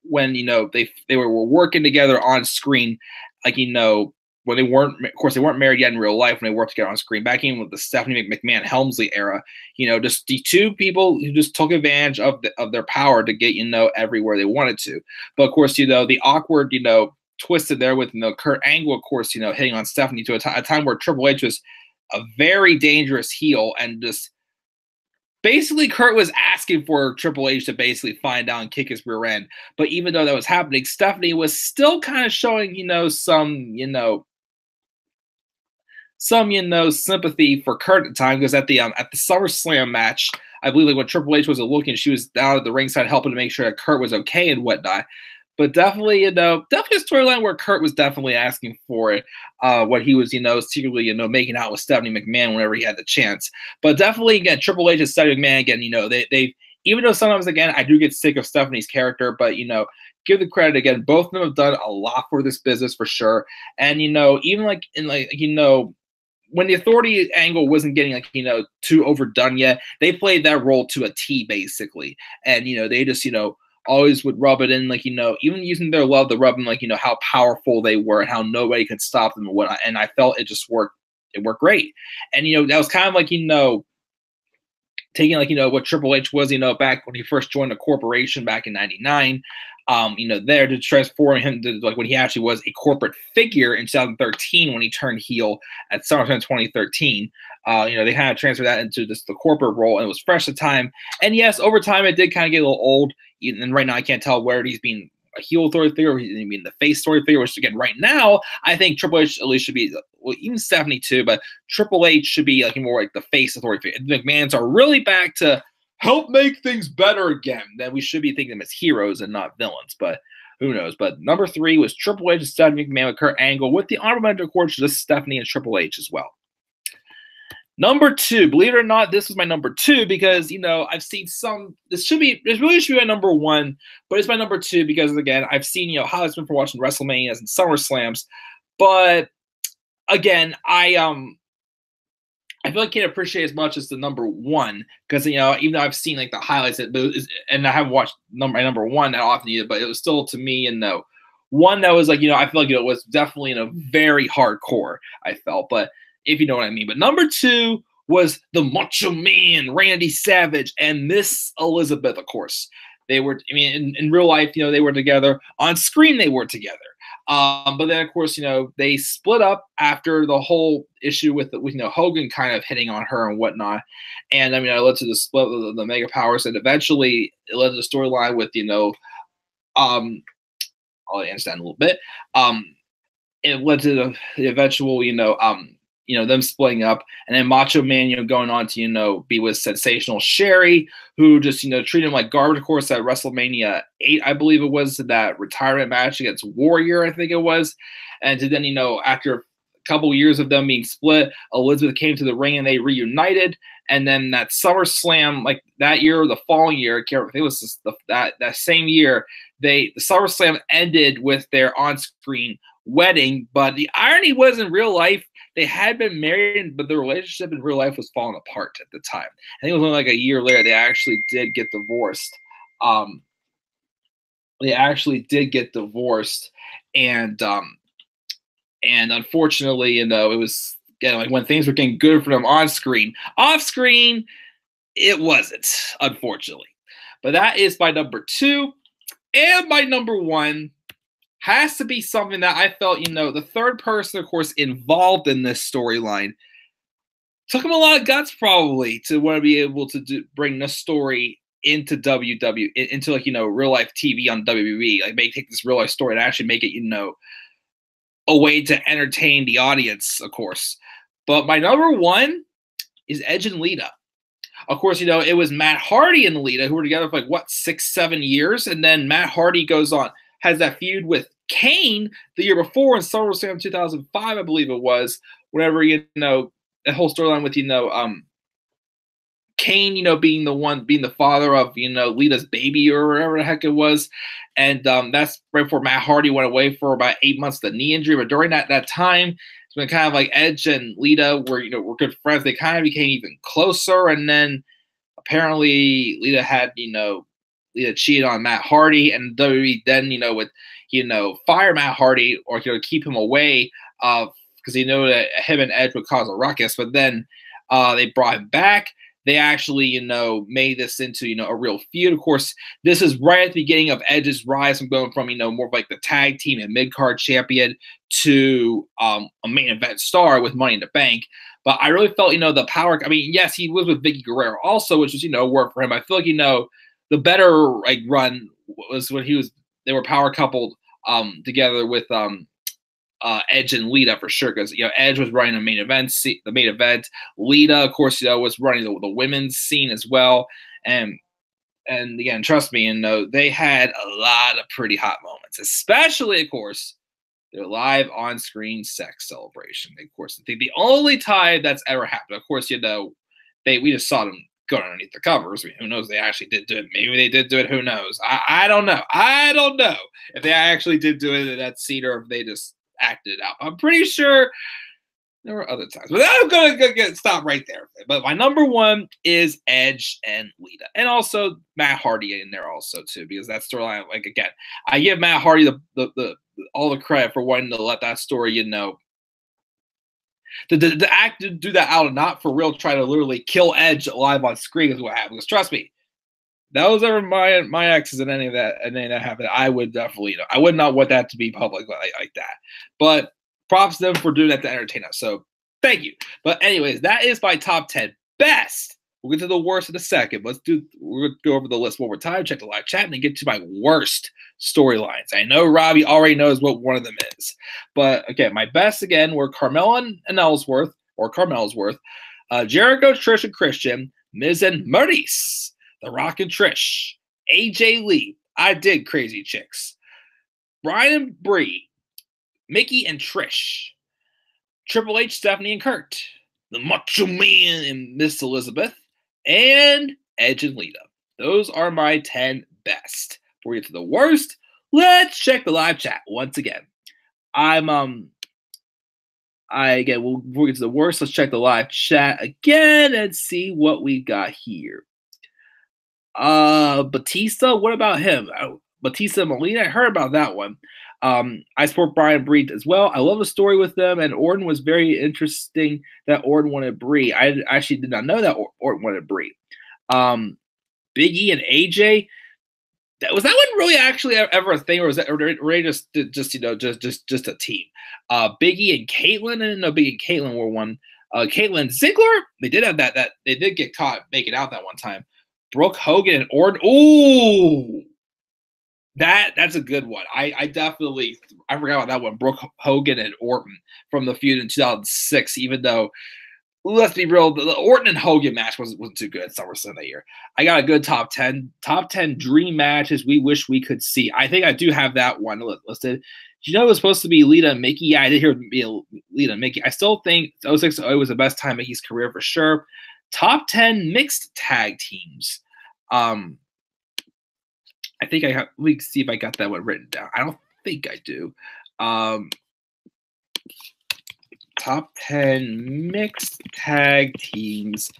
when, they were working together on screen, like, when they weren't, of course, they weren't married yet in real life when they worked together on screen, back in with the Stephanie McMahon Helmsley era, just the two people who just took advantage of their power to get, everywhere they wanted to. But of course, the awkward, twisted there with, Kurt Angle, of course, hitting on Stephanie to a time where Triple H was a very dangerous heel, and just basically Kurt was asking for Triple H to basically find out and kick his rear end. But even though that was happening, Stephanie was still kind of showing, some sympathy for Kurt at the time, because at the SummerSlam match, I believe, like, when Triple H was looking, she was down at the ringside helping to make sure that Kurt was okay and whatnot. But definitely, definitely a storyline where Kurt was definitely asking for it, what he was, secretly, making out with Stephanie McMahon whenever he had the chance. But definitely, again, Triple H and Stephanie McMahon, again, they even though sometimes, again, I do get sick of Stephanie's character, but, give the credit again. Both of them have done a lot for this business for sure. And, even like in when the Authority angle wasn't getting too overdone yet, they played that role to a T basically. And, they just, always would rub it in, like, even using their love to rub in, like, how powerful they were and how nobody could stop them and whatnot. And I felt it just worked. It worked great. And, that was kind of like, taking, like, what Triple H was, back when he first joined the corporation back in '99, there to transform him to, like, when he actually was a corporate figure in 2013 when he turned heel at SummerSlam 2013. They kind of transferred that into just the corporate role, and it was fresh at the time. And yes, over time it did kind of get a little old. And right now I can't tell where he's being a heel authority figure or he's being the face story figure, which again, right now, I think Triple H at least should be, well, even Stephanie too, but Triple H should be like more like the face authority figure. The McMahons are really back to help make things better again. Then we should be thinking them as heroes and not villains, but who knows? But number 3 was Triple H and Stephanie McMahon with Kurt Angle, with the honorable mention, of course, just Stephanie and Triple H as well. Number 2, believe it or not, this was my number 2 because, I've seen some, this really should be my number 1, but it's my number 2 because, again, I've seen, how it's been for watching WrestleManias and SummerSlams. But again, I feel like I can't appreciate as much as the number 1 because, even though I've seen like the highlights, and I haven't watched my number 1 that often either, but it was still, to me, one that was like, I feel like it was definitely very hardcore, I felt, but if you know what I mean. But number 2 was the Macho Man, Randy Savage, and Miss Elizabeth, of course. They were, in real life, they were together. On screen, they were together. But then, of course, they split up after the whole issue with Hogan kind of hitting on her and whatnot. And, it led to the split of the Mega Powers, and eventually it led to the storyline with, I'll understand a little bit. It led to the eventual, them splitting up, and then Macho Man, going on to, be with Sensational Sherry, who just, treated him like garbage, of course, at WrestleMania 8, I believe it was, that retirement match against Warrior, I think it was. And then, after a couple years of them being split, Elizabeth came to the ring and they reunited. And then that SummerSlam, like that year or the following year, I can't remember, it was just that same year, the SummerSlam ended with their on-screen wedding. But the irony was, in real life, they had been married, but the relationship in real life was falling apart at the time. I think it was only like a year later they actually did get divorced. And unfortunately, it was, like when things were getting good for them on screen. Off screen, it wasn't, unfortunately. But that is my number 2, and my number 1 has to be something that I felt, the third person, of course, involved in this storyline took him a lot of guts probably to want to be able to bring this story into WWE, into like, real life TV on WWE. Like, take this real life story and actually make it, a way to entertain the audience, of course. But my number 1 is Edge and Lita. Of course, it was Matt Hardy and Lita who were together for like, what, 6-7 years? And then Matt Hardy has that feud with Kane the year before in SummerSlam 2005, I believe it was, whenever, that whole storyline with, Kane, being the father of, Lita's baby or whatever the heck it was. And that's right before Matt Hardy went away for about 8 months with a knee injury. But during that time, it's been kind of like Edge and Lita were good friends. They kind of became even closer, and then apparently Lita cheated on Matt Hardy, and WWE then would fire Matt Hardy or keep him away because he knew that him and Edge would cause a ruckus. But then they brought him back. They actually, made this into, a real feud. Of course, this is right at the beginning of Edge's rise from going from, more of like the tag team and mid-card champion to a main event star with Money in the Bank. But I really felt, the power. I mean, yes, he was with Vicky Guerrero also, which was, work for him. I feel like, the better run was when they were power coupled together with Edge and Lita for sure, because Edge was running the main event. Lita, of course, was running the women's scene as well, and again, trust me, they had a lot of pretty hot moments, especially, of course, their live on-screen sex celebration. Of course, I think the only time that's ever happened. Of course, we just saw them go underneath the covers. I mean, who knows? They actually did do it. Maybe they did do it. Who knows? I don't know. I don't know if they actually did do it in that scene or if they just acted it out. I'm pretty sure there were other times, but I'm gonna stop right there. But my number one is Edge and Lita, and also Matt Hardy in there also too, because that storyline, again, I give Matt Hardy the all the credit for wanting to let that story, the act to do that out of not for real, try to literally kill Edge live on screen is what happened. Because trust me, that was ever my exes and any of that happened, I would definitely, I would not want that to be public like that. But props to them for doing that to entertain us. So thank you. But anyways, that is my top 10 best. We'll get to the worst in a second. We're going to go over the list one more time, check the live chat, and then get to my worst storylines. I know Robbie already knows what one of them is. But again, my best again were Carmella and Ellsworth, Jericho, Trish, and Christian, Miz and Maurice, The Rock and Trish, AJ Lee, I did Crazy Chicks, Brian and Bree, Mickey and Trish, Triple H, Stephanie and Kurt, the Macho Man and Miss Elizabeth, and Edge and Lita. Those are my 10 best. Before we get to the worst, let's check the live chat once again. Before we get to the worst, let's check the live chat again and see what we got here. Batista, what about him? Batista and Molina, I heard about that one. I support Brian Bree as well. I love the story with them, and Orton was very interesting that Orton wanted Bree. I actually did not know that Orton wanted Bree. Big E and AJ, was that one really actually ever a thing, or was that really just a team? Big E and Caitlyn, I didn't know Big E and Caitlyn were one. Caitlyn Ziggler, they did have that they did get caught making out that one time. Brooke Hogan and Orton, ooh. That's a good one. I forgot about that one. Brooke Hogan and Orton from the feud in 2006. Even though, let's be real, the Orton and Hogan match wasn't too good at SummerSlam that year. I got a good top 10 dream matches we wish we could see. I think I do have that one listed. Do you know it was supposed to be Lita and Mickey? Yeah, I did hear Lita and Mickey. I still think 06 was the best time of Mickey's career for sure. Top 10 mixed tag teams. I think I have. Let me see if I got that one written down. I don't think I do. Top 10 mixed tag teams.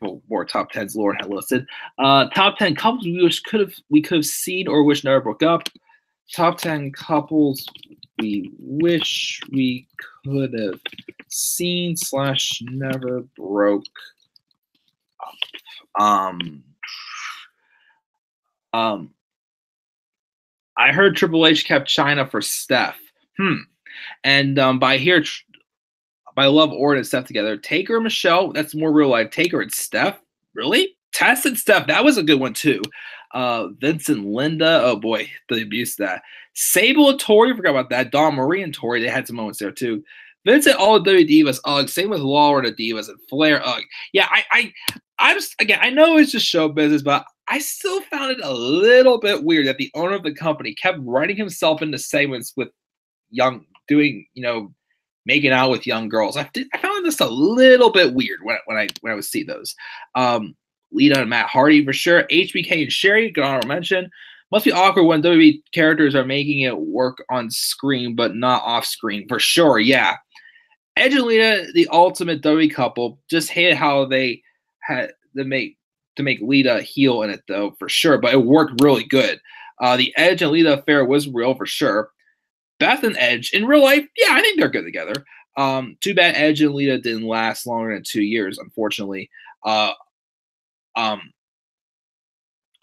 Oh, more top 10s Lauren had listed. Top 10 couples we could have seen or wish never broke up. Top 10 couples we wish we could have seen / never broke up. I heard Triple H kept China for Steph. And by Love Orton and Steph together. Taker and Michelle, that's more real life. Taker and Steph, really? Tess and Steph, that was a good one too. Vince and Linda, oh boy, the abuse of that. Sable and Tori, forgot about that. Dawn Marie and Tori, they had some moments there too. Vince and all the WWE Divas, ugh. Same with Lawler and the Divas and Flair, ugh. Yeah, I just, again, I know it's just show business, but I still found it a little bit weird that the owner of the company kept writing himself into segments with making out with young girls. I found this a little bit weird when I would see those. Lita and Matt Hardy for sure. HBK and Sherry, good honorable mention. Must be awkward when WWE characters are making it work on screen but not off screen for sure. Yeah. Edge and Lita, the ultimate WWE couple, just hated how they had to make Lita heel in it though, for sure. But it worked really good. The Edge and Lita affair was real for sure. Beth and Edge in real life, yeah, I think they're good together. Too bad Edge and Lita didn't last longer than 2 years, unfortunately. Uh, um,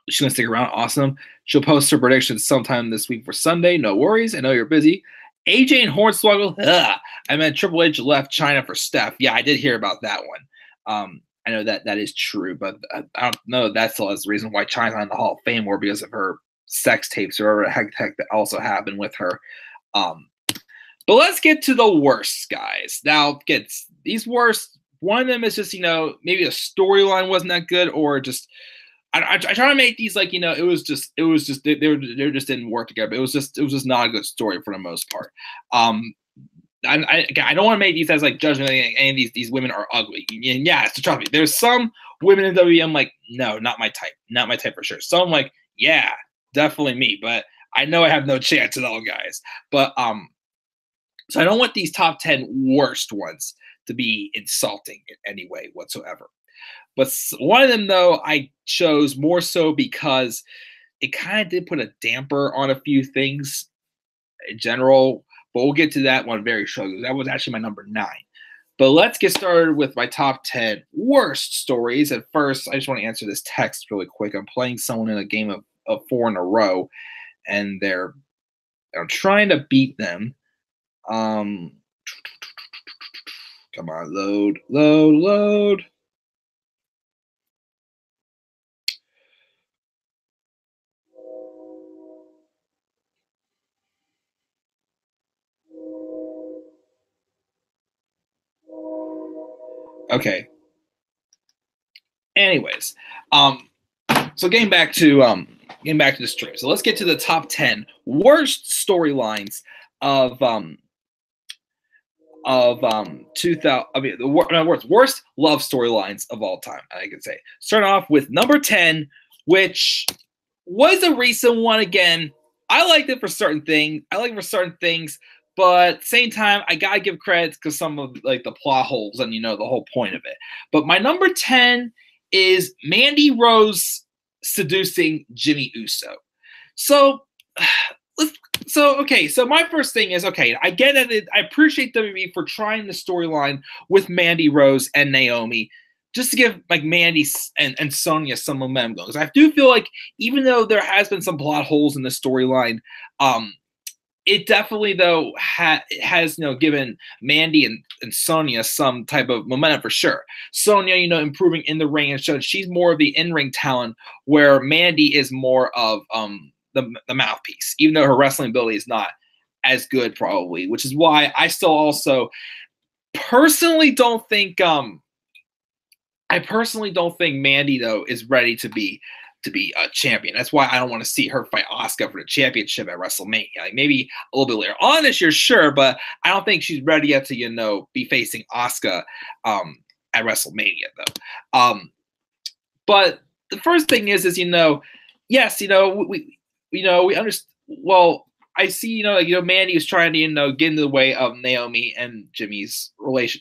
she's gonna stick around. Awesome. She'll post her predictions sometime this week for Sunday. No worries. I know you're busy. AJ and Hornswoggle. Ugh. I meant Triple H left China for Steph. Yeah, I did hear about that one. I know that is true, but I don't know that's the reason why China's not in the Hall of Fame, or because of her sex tapes or whatever the heck that also happened with her. Um, but let's get to the worst, guys. Now, gets these worst. One of them is just maybe the storyline wasn't that good, or just I try to make these like it was just they just didn't work together. But it was just not a good story for the most part. I don't want to make these as like judgment. Any of these women are ugly. And yeah, so trust me. There's some women in WWE I'm like, no, not my type for sure. Some like, yeah, definitely me. But I know I have no chance at all, guys. But so I don't want these top 10 worst ones to be insulting in any way whatsoever. But one of them, though, I chose more so because it kind of did put a damper on a few things in general. But we'll get to that one very shortly. That was actually my number 9. But let's get started with my top 10 worst stories. At first, I just want to answer this text really quick. I'm playing someone in a game of 4 in a row, and I'm trying to beat them. Come on, load. Okay. Anyways, so getting back to the stream. So let's get to the top 10 worst storylines of 2000. I mean, worst love storylines of all time. I could say. Start off with number 10, which was a recent one again. I liked it for certain things. But at the same time, I gotta give credit because some of like the plot holes and the whole point of it. But my number 10 is Mandy Rose seducing Jimmy Uso. So so my first thing is, okay, I get it. I appreciate WWE for trying the storyline with Mandy Rose and Naomi just to give like Mandy and Sonya some momentum going. Because I do feel like even though there has been some plot holes in the storyline, it definitely though has given Mandy and Sonya some type of momentum for sure. Sonya, improving in the ring and showed she's more of the in-ring talent, where Mandy is more of the mouthpiece, even though her wrestling ability is not as good probably, which is why I still also personally don't think Mandy though is ready to be a champion. That's why I don't want to see her fight Asuka for the championship at WrestleMania. Like maybe a little bit later on this year, sure, but I don't think she's ready yet to be facing Asuka at WrestleMania though. But the first thing is yes, we understand. Well, I see, Mandy was trying to, get in the way of Naomi and Jimmy's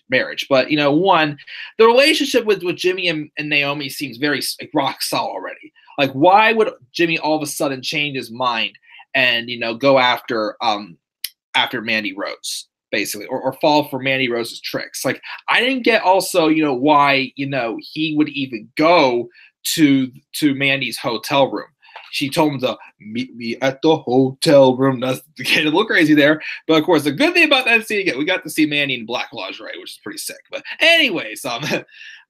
marriage. But, the relationship with Jimmy and Naomi seems very like rock solid already. Like, why would Jimmy all of a sudden change his mind and, go after Mandy Rose, basically, or fall for Mandy Rose's tricks? Like, I didn't get also, why, he would even go to Mandy's hotel room. She told him to meet me at the hotel room. That's getting a little crazy there. But of course, the good thing about that scene, we got to see Mandy in black lingerie, which is pretty sick. But anyways, but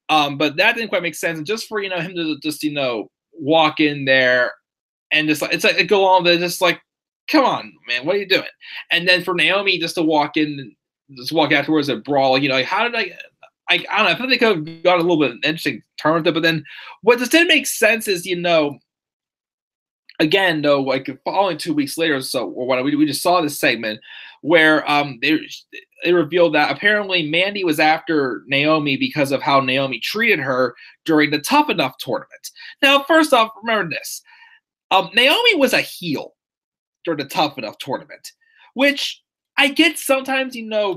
that didn't quite make sense. And just for him to just walk in there and just like it's like go on there, just like, come on, man, what are you doing? And then for Naomi just to walk in, just walk afterwards and brawl, like how did I don't know. I thought they could have got a little bit of an interesting turn with it, but then what just didn't make sense is again, though, like following 2 weeks later or so, or what we just saw this segment where they revealed that apparently Mandy was after Naomi because of how Naomi treated her during the Tough Enough tournament. Now, first off, remember this: Naomi was a heel during the Tough Enough tournament, which I get sometimes,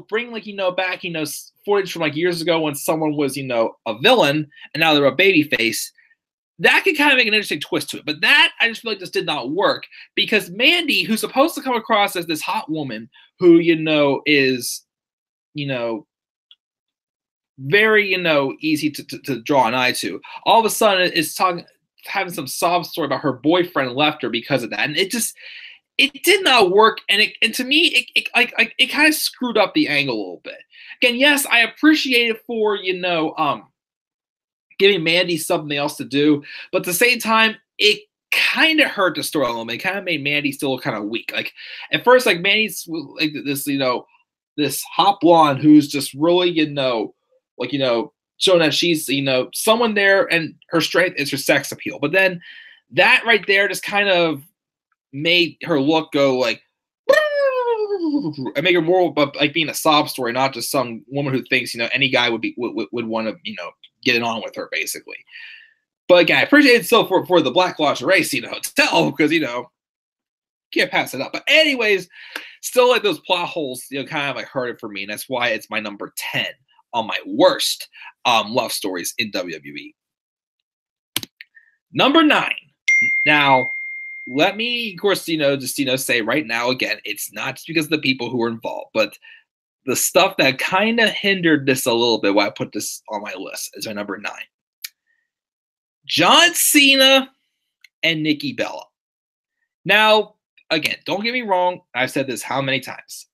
bring like, back, footage from like years ago when someone was, a villain and now they're a baby face. That could kind of make an interesting twist to it. But that, I just feel like this did not work because Mandy, who's supposed to come across as this hot woman who, is, very, easy to draw an eye to, all of a sudden is having some sob story about her boyfriend left her because of that. And it did not work. And to me, it kind of screwed up the angle a little bit. Again, yes, I appreciate it for, giving Mandy something else to do, but at the same time, it kind of hurt the story a little bit. It kind of made Mandy still kind of weak. Like at first, like Mandy's like this, this hot blonde who's just really, showing that she's, someone there, and her strength is her sex appeal. But then that right there just kind of made her look go like, and make her more about like being a sob story, not just some woman who thinks, any guy would want to, get it on with her, basically. But again, I appreciate it still for the Black Lingerie scene hotel because, can't pass it up. But anyways, still like those plot holes, kind of like hurt it for me. And that's why it's my number 10 on my worst love stories in WWE. Number 9. Now, let me, of course, just, say right now, again, it's not just because of the people who were involved, but the stuff that kind of hindered this a little bit why I put this on my list is my number 9. John Cena and Nikki Bella. Now, again, don't get me wrong. I've said this how many times.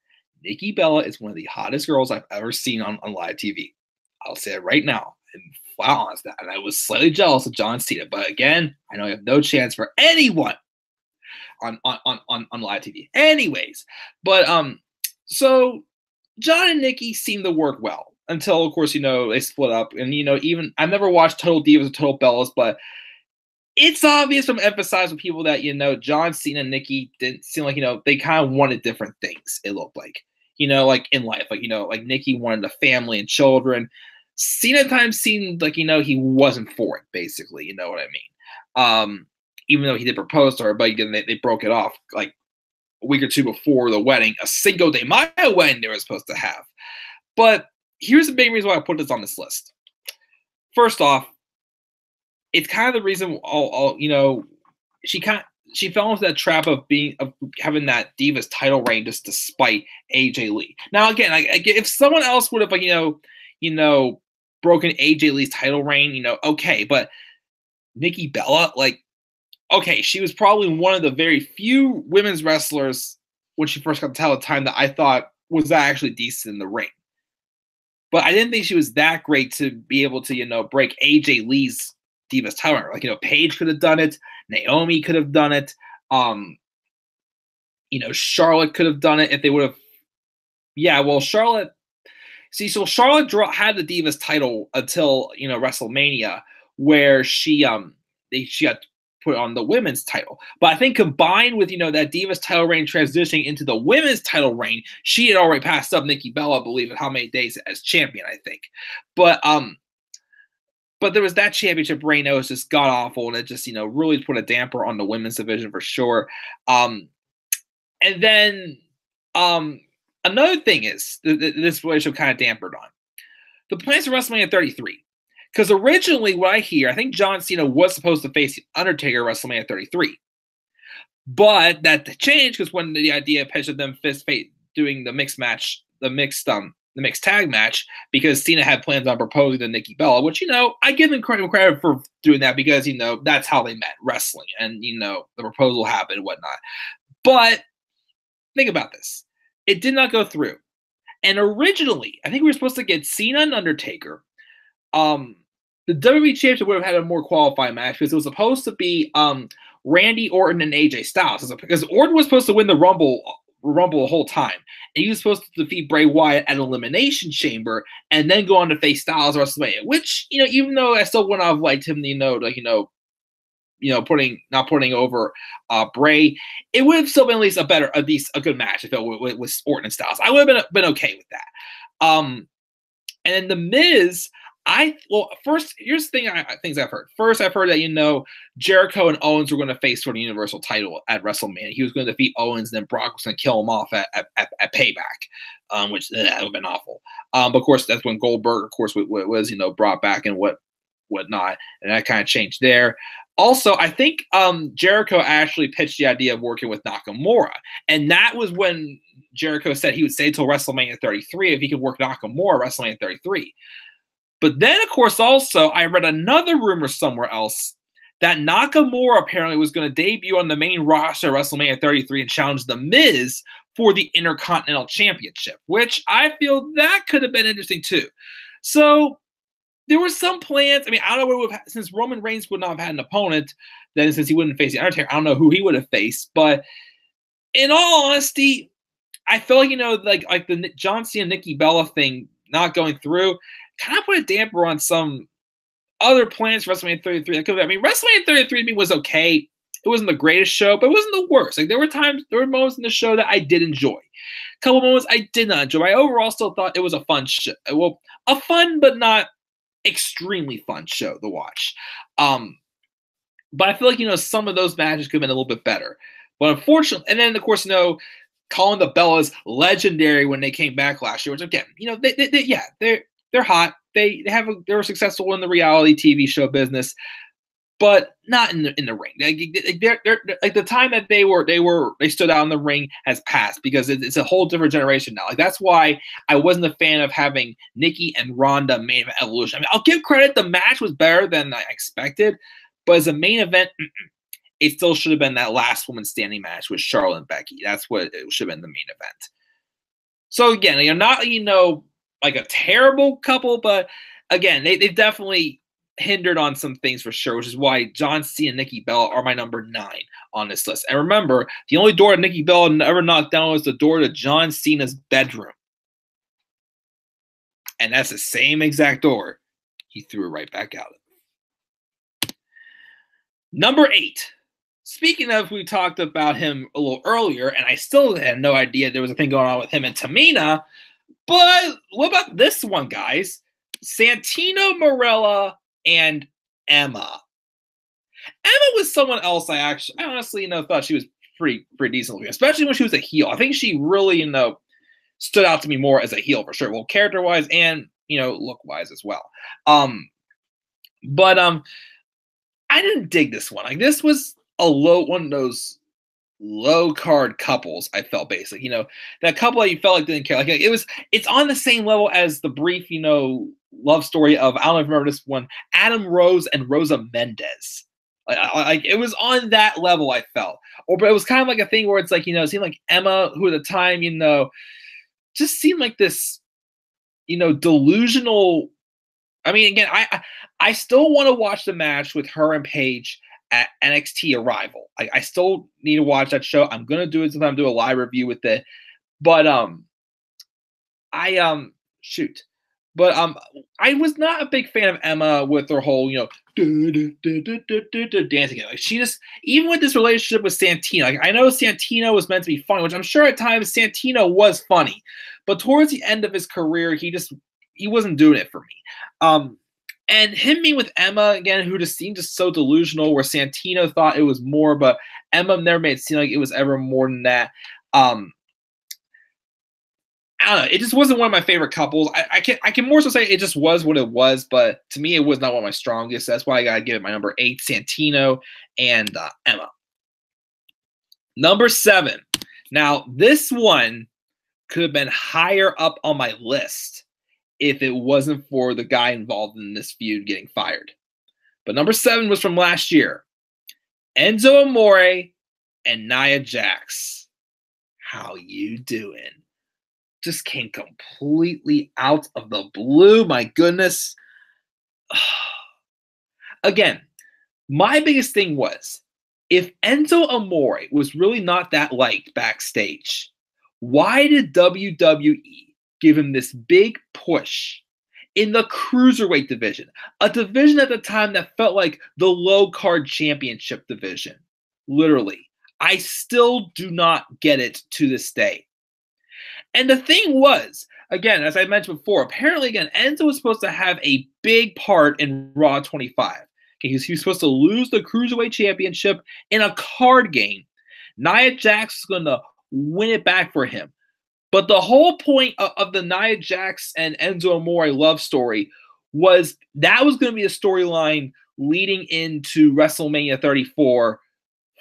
Nikki Bella is one of the hottest girls I've ever seen on live TV. I'll say it right now. I'm flat honest that. And I was slightly jealous of John Cena. But again, I know I have no chance for anyone on live TV. Anyways, but so John and Nikki seem to work well until, of course, they split up. And, even I've never watched Total Divas or Total Bellas, but it's obvious from emphasizing with people that, John Cena and Nikki didn't seem like, they kind of wanted different things, it looked like, like in life, like, like Nikki wanted a family and children. Cena at times seemed like, he wasn't for it, basically, you know what I mean? Even though he did propose to her, but again, they broke it off like a week or two before the wedding, a Cinco de Mayo wedding they were supposed to have. But here's the big reason why I put this on this list. First off, it's kind of the reason, she fell into that trap of having that Divas title reign just to spite AJ Lee. Now, again, if someone else would have, broken AJ Lee's title reign, okay, but Nikki Bella, okay, she was probably one of the very few women's wrestlers when she first got the title at the time that I thought was actually decent in the ring. But I didn't think she was that great to be able to, break AJ Lee's Divas title reign. Like, Paige could have done it. Naomi could have done it. Charlotte could have done it if they would have. Yeah, well, Charlotte. See, so Charlotte had the Divas title until, WrestleMania, where she got put on the women's title. But I think combined with, that Divas title reign transitioning into the women's title reign, she had already passed up Nikki Bella, I believe, in how many days as champion, I think. But there was that championship reign that was just god awful, and it just, really put a damper on the women's division for sure. And then another thing is this relationship kind of dampered on the plans for WrestleMania 33. Because originally, what I hear, I think John Cena was supposed to face Undertaker at WrestleMania 33. But that changed because when the idea pitched of them doing the mixed match, the mixed tag match, because Cena had plans on proposing to Nikki Bella, which, I give him credit for doing that because, that's how they met, wrestling. And, the proposal happened and whatnot. But think about this. It did not go through. And originally, I think we were supposed to get Cena and Undertaker. The WWE Championship would have had a more qualified match because it was supposed to be Randy Orton and AJ Styles. Because Orton was supposed to win the Rumble the whole time. And he was supposed to defeat Bray Wyatt at Elimination Chamber and then go on to face Styles at WrestleMania. Which, even though I still wouldn't have liked him, not putting over Bray, it would have still been at least a good match if it was Orton and Styles. I would have been okay with that. And then The Miz, Well, first, here's the thing. Things I've heard. First, I've heard that Jericho and Owens were going to face for the Universal title at WrestleMania. He was going to defeat Owens, and then Brock was going to kill him off at Payback, which that would have been awful. But of course, that's when Goldberg, of course, was brought back and whatnot, and that kind of changed there. Also, I think Jericho actually pitched the idea of working with Nakamura, and that was when Jericho said he would stay till WrestleMania 33 if he could work Nakamura at WrestleMania 33. But then, of course, also, I read another rumor somewhere else that Nakamura apparently was going to debut on the main roster at WrestleMania 33 and challenge The Miz for the Intercontinental Championship, which I feel that could have been interesting too. So there were some plans. I mean, I don't know what since Roman Reigns would not have had an opponent, then since he wouldn't face the Undertaker, I don't know who he would have faced. But in all honesty, I feel like the John Cena Nikki Bella thing not going through kind of put a damper on some other plans for WrestleMania 33. WrestleMania 33 to me was okay. It wasn't the greatest show, but it wasn't the worst. Like there were moments in the show that I did enjoy. A couple moments I did not enjoy. I overall still thought it was a fun show. Well, a fun but not extremely fun show to watch. But I feel like some of those matches could have been a little bit better. But unfortunately, and then of course calling the Bellas legendary when they came back last year, which again, they're hot. They were successful in the reality TV show business, but not in the ring. They're like the time that they stood out in the ring has passed because it's a whole different generation now. Like that's why I wasn't a fan of having Nikki and Ronda main event Evolution. I mean, I'll give credit; the match was better than I expected, but as a main event, it still should have been that last woman standing match with Charlotte and Becky. That's what it should have been the main event. So again, not like a terrible couple, but again, they've definitely hindered on some things for sure, which is why John Cena and Nikki Bella are my number 9 on this list. And remember, the only door that Nikki Bella ever knocked down was the door to John Cena's bedroom. And that's the same exact door he threw it right back out of. Number 8. Speaking of, we talked about him a little earlier, and I still had no idea there was a thing going on with him and Tamina. But what about this one, guys? Santino Marella and Emma. Emma was someone else I honestly thought she was pretty decent looking, especially when she was a heel. I think she really stood out to me more as a heel for sure. Well, character wise and look wise as well. But I didn't dig this one. Like this was a one of those low card couples. I felt basic, that couple that you felt like didn't care. Like it's on the same level as the brief, love story of, I don't know if you remember this one, Adam Rose and Rosa Mendez. Like it was on that level. I felt, but it was kind of like a thing where it's like it seemed like Emma, who at the time just seemed like this, delusional. I mean, again, I still want to watch the match with her and Paige at NXT Arrival. I still need to watch that show. I'm gonna do it sometime, do a live review with it. But I was not a big fan of Emma with her whole dancing. Like she just, even with this relationship with Santino, like I know Santino was meant to be funny, which I'm sure at times Santino was funny, but towards the end of his career, he wasn't doing it for me. And him being with Emma, again, who just seemed just so delusional, where Santino thought it was more, but Emma never made it seem like it was ever more than that. I don't know. It just wasn't one of my favorite couples. I can more so say it just was what it was, but to me, it was not one of my strongest. That's why I got to give it my number 8, Santino and Emma. Number 7. Now, this one could have been higher up on my list if it wasn't for the guy involved in this feud getting fired. But number 7 was from last year. Enzo Amore and Nia Jax. How you doing? Just came completely out of the blue. My goodness. Again, my biggest thing was, if Enzo Amore was really not that liked backstage, why did WWE give him this big push in the cruiserweight division, a division at the time that felt like the low card championship division? Literally, I still do not get it to this day. And the thing was, again, as I mentioned before, apparently, again, Enzo was supposed to have a big part in Raw 25. Okay, he was supposed to lose the Cruiserweight Championship in a card game. Nia Jax was going to win it back for him. But the whole point of the Nia Jax and Enzo Amore love story was that was going to be a storyline leading into WrestleMania 34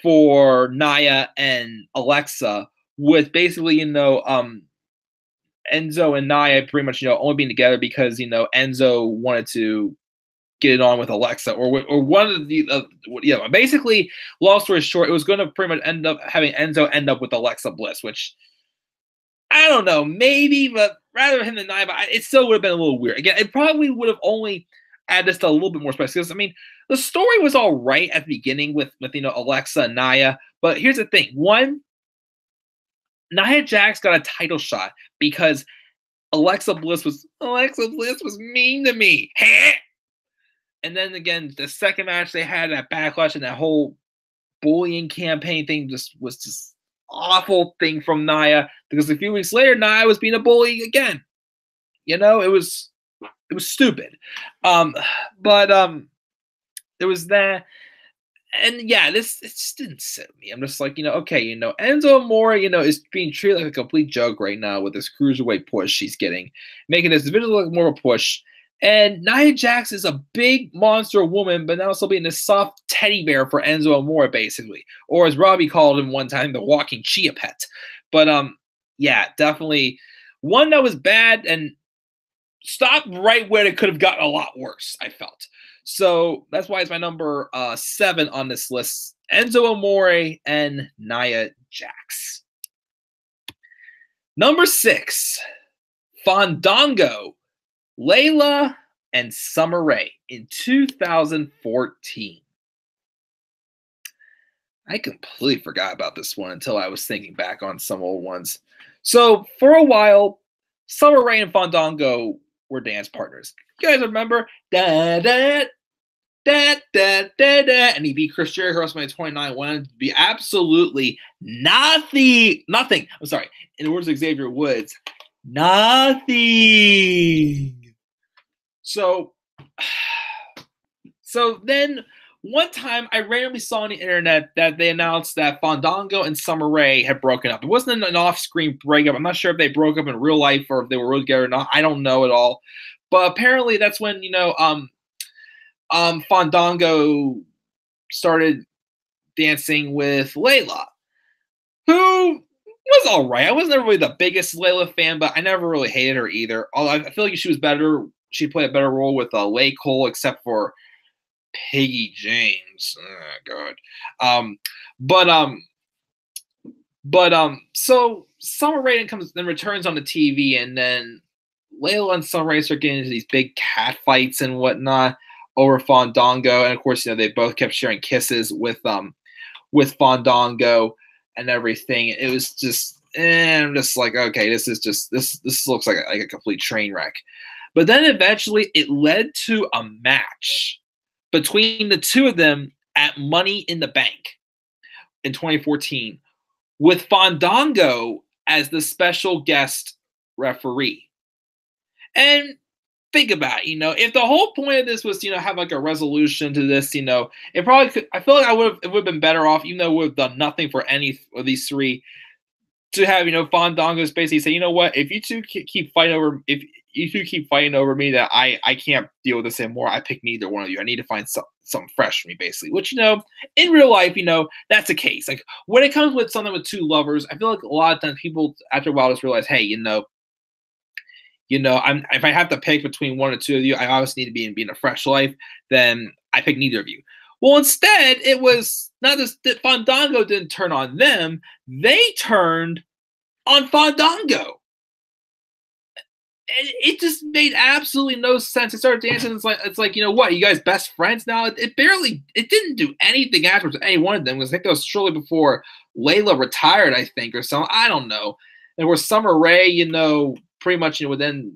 for Nia and Alexa, with basically, Enzo and Nia pretty much, only being together because, Enzo wanted to get it on with Alexa, or one of the, basically, long story short, it was going to pretty much end up having Enzo end up with Alexa Bliss, which I don't know, maybe, but rather him than Nia, but it still would have been a little weird. Again, it probably would have only added just a little bit more spice. Because, I mean, the story was all right at the beginning with Alexa and Nia, but here's the thing. One, Nia Jax got a title shot because Alexa Bliss was mean to me. And then again, the second match they had, that Backlash and that whole bullying campaign thing was just awful thing from Nia, because a few weeks later Nia was being a bully again. It was stupid. But there was that, and yeah, it just didn't sit with me. I'm just like, okay, Enzo Amore, is being treated like a complete joke right now with this cruiserweight push she's getting, making this division look more of a push. And Nia Jax is a big monster woman, but now still being this soft teddy bear for Enzo Amore, basically. Or as Robbie called him one time, the walking chia pet. But yeah, definitely one that was bad and stopped right where it could have gotten a lot worse, I felt. So that's why it's my number 7 on this list. Enzo Amore and Nia Jax. Number 6, Fandango, Layla and Summer Rae in 2014. I completely forgot about this one until I was thinking back on some old ones. So for a while, Summer Rae and Fandango were dance partners. You guys remember? Da da da da da da, and he beat Chris Jericho WrestleMania 29. Wanted to be absolutely nothing. I'm sorry. In the words of Xavier Woods, nothing. So then one time I randomly saw on the internet that they announced that Fandango and Summer Rae had broken up. It wasn't an off-screen breakup. I'm not sure if they broke up in real life or if they were really together or not. I don't know at all. But apparently that's when, Fandango started dancing with Layla, who was all right. I wasn't really the biggest Layla fan, but I never really hated her either. Although I feel like she was better. She played a better role with Lay Cole, except for Piggy James. Oh, God. So Summer Rae then returns on the TV, and then Layla and Summer Rae start getting into these big cat fights and whatnot over Fandango, and of course, they both kept sharing kisses with Fandango and everything. It was just, I'm just like, okay, this looks like a complete train wreck. But then eventually it led to a match between the two of them at Money in the Bank in 2014 with Fandango as the special guest referee. And think about it, if the whole point of this was, have like a resolution to this, it probably could, I feel like it would have been better off, even though it would have done nothing for any of these three, to have, Fandango's basically say, what, if you two keep fighting over, if you two keep fighting over me, that I can't deal with this anymore. I pick neither one of you. I need to find something fresh for me, basically. Which, in real life, that's the case. Like, when it comes with something with two lovers, I feel like a lot of times people, after a while, just realize, hey, if I have to pick between one or two of you, I obviously need to be in a fresh life. Then I pick neither of you. Well, instead, it was not just that Fandango didn't turn on them; they turned on Fandango. And it just made absolutely no sense. It started dancing. It's like what? You guys best friends now? It didn't do anything afterwards to any one of them. Because I think that was shortly before Layla retired, I think, or something. I don't know. And where Summer Rae, pretty much would then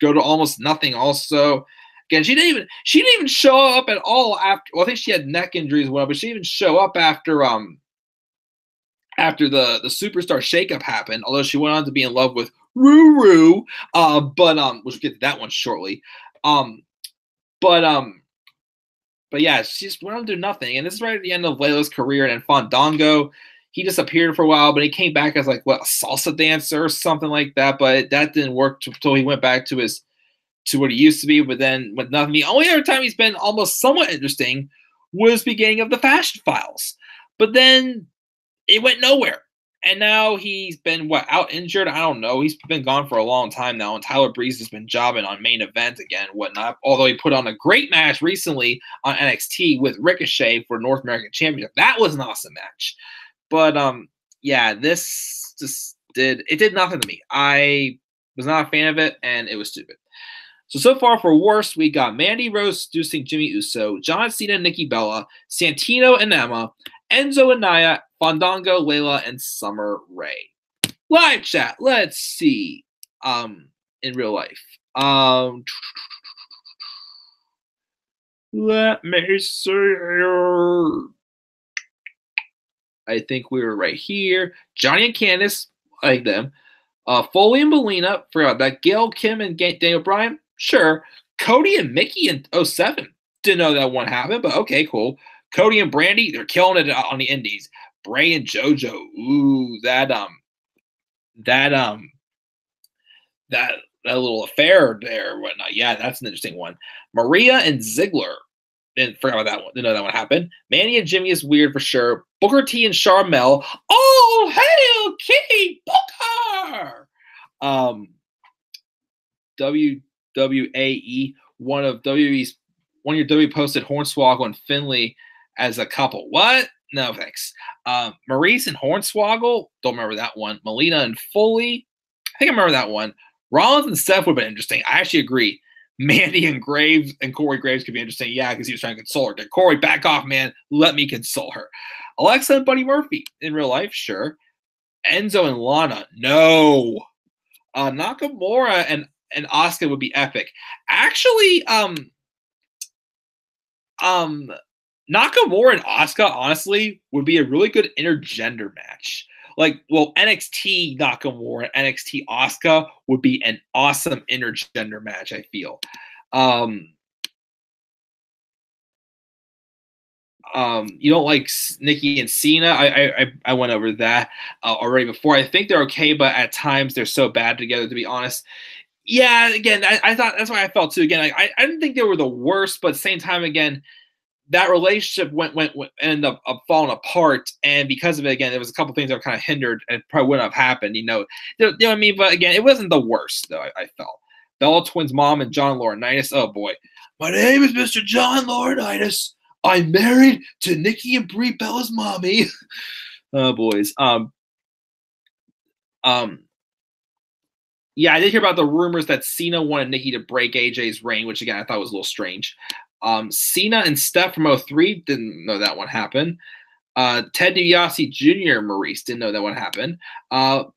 go to almost nothing. Also, again, she didn't even show up at all after. Well, I think she had neck injuries as well, but she didn't even show up after the superstar shakeup happened. Although she went on to be in love with Ruru. But we'll get to that one shortly. Um, but um, but yeah, she just went on to do nothing. And this is right at the end of Layla's career. And Fandango, he disappeared for a while, but he came back as like what, a salsa dancer or something like that. But that didn't work until he went back to his to what he used to be. But then with nothing, the only other time he's been almost somewhat interesting was beginning of the Fashion Files. But then it went nowhere. And now he's been what, out injured? I don't know. He's been gone for a long time now, and Tyler Breeze has been jobbing on main event again, and whatnot. Although he put on a great match recently on NXT with Ricochet for North American Championship. That was an awesome match. But yeah, this just did nothing to me. I was not a fan of it, and it was stupid. So far for worst, we got Mandy Rose seducing Jimmy Uso, John Cena and Nikki Bella, Santino and Emma, Enzo and Nia, Fandango, Layla, and Summer Rae. Live chat. Let's see. In real life. Let me see here. I think we were right here. Johnny and Candice, I like them. Foley and Belina, forgot that. Gail, Kim, and Daniel Bryan, sure. Cody and Mickey in 07. Didn't know that one happened, but okay, cool. Cody and Brandy, they're killing it on the indies. Bray and JoJo, ooh, that little affair there, whatnot. Yeah, that's an interesting one. Maria and Ziggler, didn't forget about that one. Didn't know that one happened. Manny and Jimmy is weird for sure. Booker T and Charmel, oh hail King Booker. WWAE, one of your WWE posted Hornswoggle and Finley as a couple. What? No thanks. Maurice and Hornswoggle, don't remember that one. Melina and Foley, I think I remember that one. Rollins and Seth would have been interesting. I actually agree. Mandy and Graves and Corey Graves could be interesting. Yeah, because he was trying to console her. Corey, back off, man. Let me console her. Alexa and Buddy Murphy in real life, sure. Enzo and Lana, no. Nakamura and Asuka would be epic. Actually, Nakamura and Asuka, honestly, would be a really good intergender match. Like, well, NXT Nakamura and NXT Asuka would be an awesome intergender match, I feel. You don't like Nikki and Cena? I went over that already before. I think they're okay, but at times they're so bad together, to be honest. Yeah, again, I thought that's why I felt too. Again, I didn't think they were the worst, but at the same time, again, that relationship ended up falling apart, and because of it, again, there was a couple things that were kind of hindered, and it probably wouldn't have happened, you know what I mean? But again, it wasn't the worst, though. I felt Bella Twins' mom and John Laurinaitis. Oh boy, my name is Mr. John Laurinaitis. I'm married to Nikki and Brie Bella's mommy. Oh boys. Yeah, I did hear about the rumors that Cena wanted Nikki to break AJ's reign, which again I thought was a little strange. Cena and Steph from 03, didn't know that one happened. Ted DiBiase Jr. Maurice, didn't know that one happened.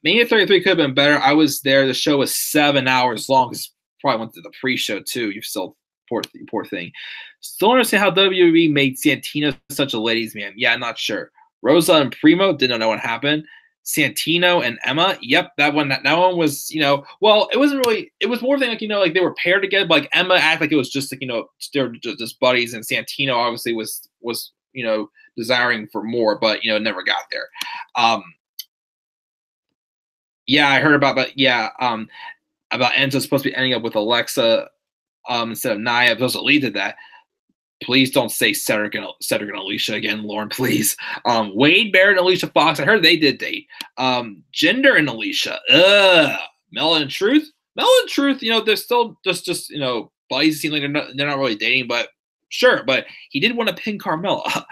Mania 33 could have been better. I was there. The show was 7 hours long. Because probably went to the pre-show too. You still poor thing. Still understand how WWE made Santino such a ladies' man. Yeah, I'm not sure. Rosa and Primo, didn't know what happened. Santino and Emma, yep, that one was, well, it wasn't really, it was more than like, like they were paired together, but like Emma acted like it was just like, they're just buddies, and Santino obviously was desiring for more, but never got there. Yeah, I heard about that. Yeah, about Enzo supposed to be ending up with Alexa instead of Nia. Those that lead to that. Please don't say Cedric and Alicia again, Lauren, please. Wade Barrett and Alicia Fox, I heard they did date. Jinder and Alicia. Mel and Truth. They're still just buddies. Seem like they're not really dating, but sure. But he did want to pin Carmella.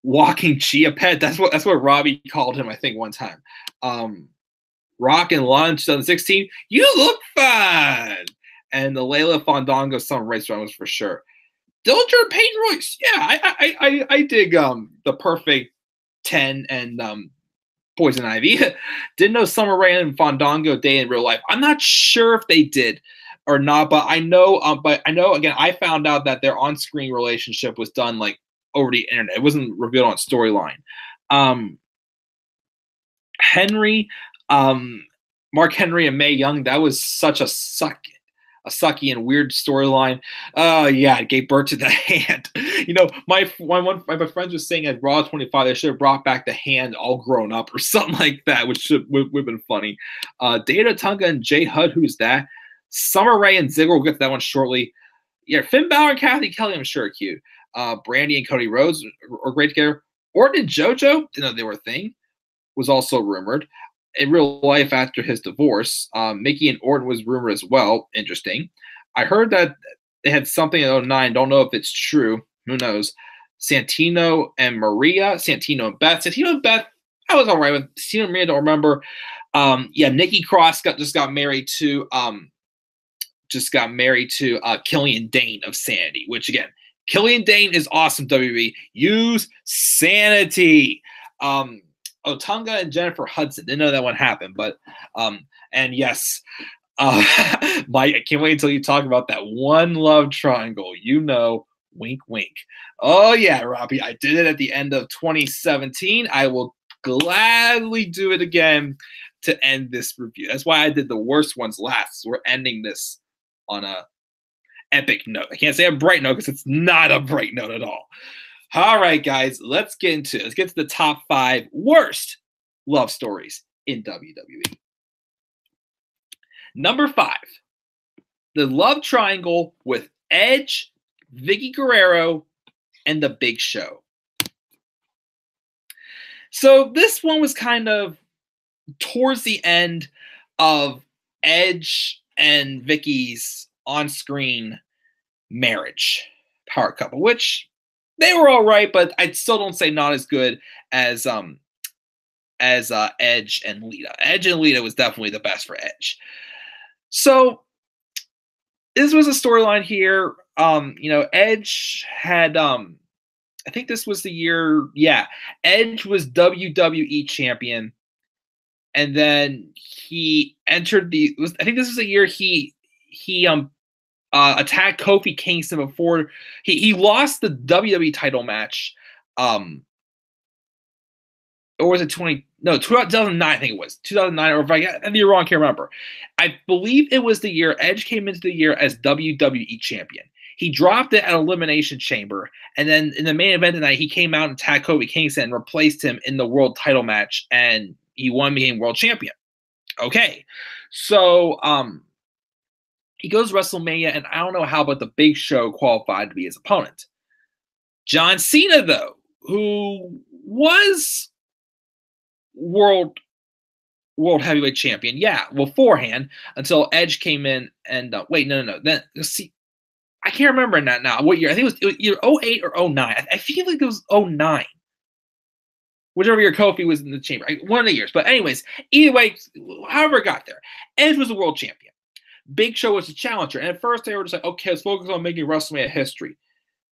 Walking Chia Pet. That's what Robbie called him, I think, one time. Rock and Lon 2016. You look fine. And the Layla Fandango Summer Race run was for sure. Dillinger and Peyton Royce. Yeah, I dig the Perfect 10 and Poison Ivy. Didn't know Summer Rae and Fandango day in real life. I'm not sure if they did or not, but I know again, I found out that their on-screen relationship was done like over the internet. It wasn't revealed on storyline. Henry, Mark Henry and Mae Young, that was such a sucky and weird storyline. Oh yeah, it gave birth to the hand. You know, my friends was saying at Raw 25 they should have brought back the hand all grown up or something like that, which would have been funny. Data Tonga and Jay Hudd, who's that? Summer Rae and Ziggler, we'll get to that one shortly. Yeah, Finn Balor and Kathy Kelly, I'm sure are cute. Brandy and Cody Rhodes are great together. Orton and JoJo, didn't know they were a thing, was also rumored. In real life, after his divorce, Mickey and Orton was rumored as well. Interesting. I heard that they had something in 09. Don't know if it's true. Who knows? Santino and Maria. Santino and Beth. Santino and Beth, I was all right with. Santino and Maria, don't remember. Yeah, Nikki Cross just got married to Killian Dane of Sanity, which again, Killian Dane is awesome, WWE. Use sanity. Otunga and Jennifer Hudson. Didn't know that one happened, but and yes, Mike, I can't wait until you talk about that one love triangle. You know, wink, wink. Oh yeah, Robbie, I did it at the end of 2017. I will gladly do it again to end this review. That's why I did the worst ones last. So we're ending this on a epic note. I can't say a bright note because it's not a bright note at all. All right, guys, let's get to the top 5 worst love stories in WWE. Number 5, the love triangle with Edge, Vicky Guerrero, and The Big Show. So this one was kind of towards the end of Edge and Vicky's on-screen marriage power couple, which they were all right, but I still don't say not as good as Edge and Lita. Edge and Lita was definitely the best for Edge. So this was a storyline here. Edge had I think this was the year, yeah. Edge was WWE champion, and then he entered I think this was the year he attacked Kofi Kingston before he lost the WWE title match. Or was it 2009? I think it was 2009. Or if I be wrong, I can't remember. I believe it was the year Edge came into the year as WWE champion. He dropped it at Elimination Chamber, and then in the main event tonight, he came out and attacked Kofi Kingston and replaced him in the world title match, and he won, became world champion. Okay, so he goes to WrestleMania, and I don't know how, but The Big Show qualified to be his opponent. John Cena, though, who was world heavyweight champion, yeah, beforehand, until Edge came in and wait, no. Then see, I can't remember that now. What year? I think it was either 08 or 09. I feel like it was 09. Whichever year Kofi was in the chamber, one of the years. But anyways, either way, however it got there, Edge was the world champion. Big Show was the challenger. And at first they were just like, okay, let's focus on making WrestleMania history.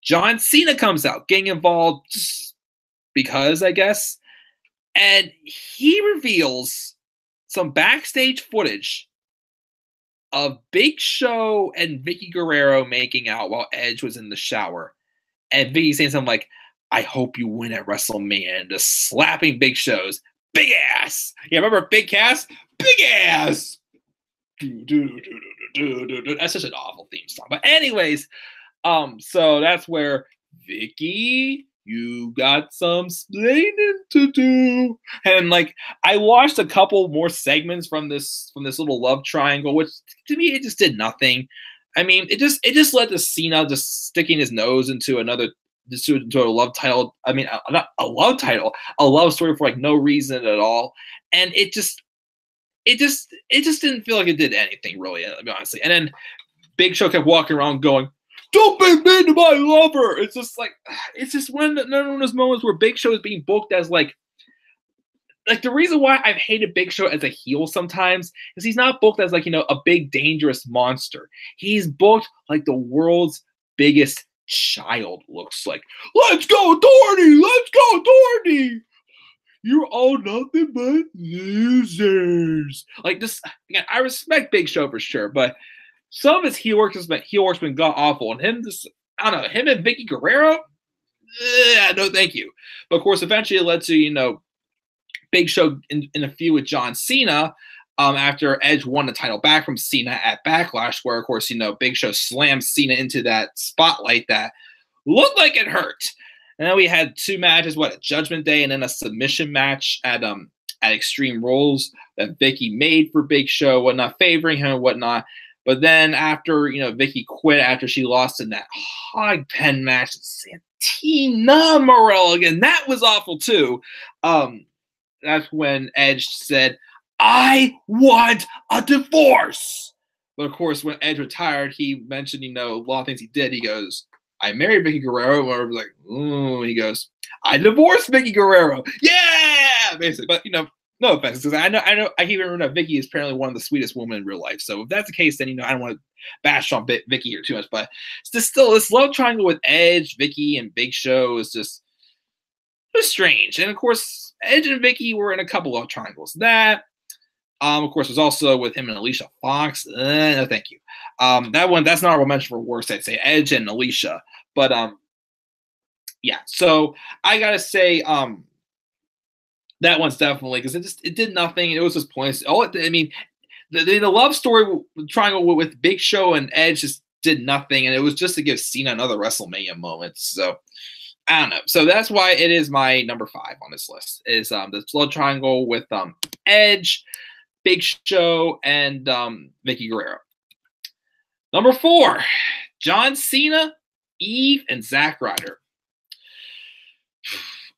John Cena comes out, getting involved just because, I guess. And he reveals some backstage footage of Big Show and Vicky Guerrero making out while Edge was in the shower. And Vicky saying something like, I hope you win at WrestleMania, and just slapping Big Show's big ass. Yeah, remember Big Cass? Big ass! That's such an awful theme song. But anyways, so that's where Vicky, you got some splaining to do. And like, I watched a couple more segments from this little love triangle, which to me it just did nothing. I mean, it just led to Cena just sticking his nose into into a love title. I mean, not a love title, a love story for like no reason at all. And it just didn't feel like it did anything really, to be honestly. And then Big Show kept walking around going, "Don't be mean to my lover." It's just like, it's just one of those moments where Big Show is being booked as like the reason why I've hated Big Show as a heel sometimes is he's not booked as like, a big dangerous monster. He's booked like the world's biggest child looks like. Let's go, Dorney! Let's go, Dorney! You're all nothing but losers. Like this, again, I respect Big Show for sure, but some of his heel work has been god awful. And him and Vicky Guerrero, no thank you. But of course, eventually it led to, Big Show in a feud with John Cena. after Edge won the title back from Cena at Backlash, where of course, Big Show slammed Cena into that spotlight that looked like it hurt. And then we had 2 matches, a Judgment Day and then a submission match at Extreme Rules that Vicky made for Big Show, whatnot, favoring him and whatnot. But then after, Vicky quit after she lost in that hog pen match, Santina Morel again, that was awful too. That's when Edge said, "I want a divorce." But of course, when Edge retired, he mentioned, a lot of things he did. He goes, "I married Vicky Guerrero." And I was like, "Ooh." He goes, "I divorced Vicky Guerrero." Yeah, basically. But no offense, because I keep remembering that Vicky is apparently one of the sweetest women in real life. So if that's the case, then I don't want to bash on Vicky here too much. But it's still this love triangle with Edge, Vicky, and Big Show is just strange. And of course, Edge and Vicky were in a couple of triangles. That, of course, was also with him and Alicia Fox. No, thank you. That's not a mention for worse. I'd say Edge and Alicia. But yeah. So I gotta say, that one's definitely, because it did nothing. It was just pointless. The love story triangle with Big Show and Edge just did nothing, and it was just to give Cena another WrestleMania moment. So I don't know. So that's why it is my number 5 on this list. Is the love triangle with Edge, Big Show, and Vicky Guerrero. Number 4, John Cena, Eve, and Zack Ryder.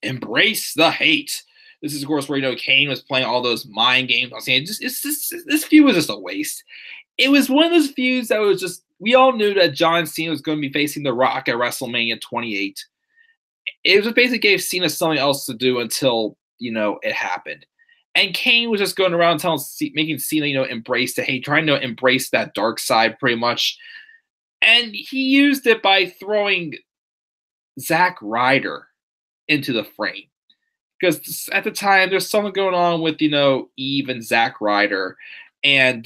Embrace the hate. This is, of course, where Kane was playing all those mind games. I'm saying this feud was just a waste. It was one of those feuds that was just, we all knew that John Cena was going to be facing The Rock at WrestleMania 28. It just basically gave Cena something else to do until it happened. And Kane was just going around making Cena embrace the hate, trying to embrace that dark side pretty much. And he used it by throwing Zack Ryder into the frame. Because at the time, there's something going on with, Eve and Zack Ryder. And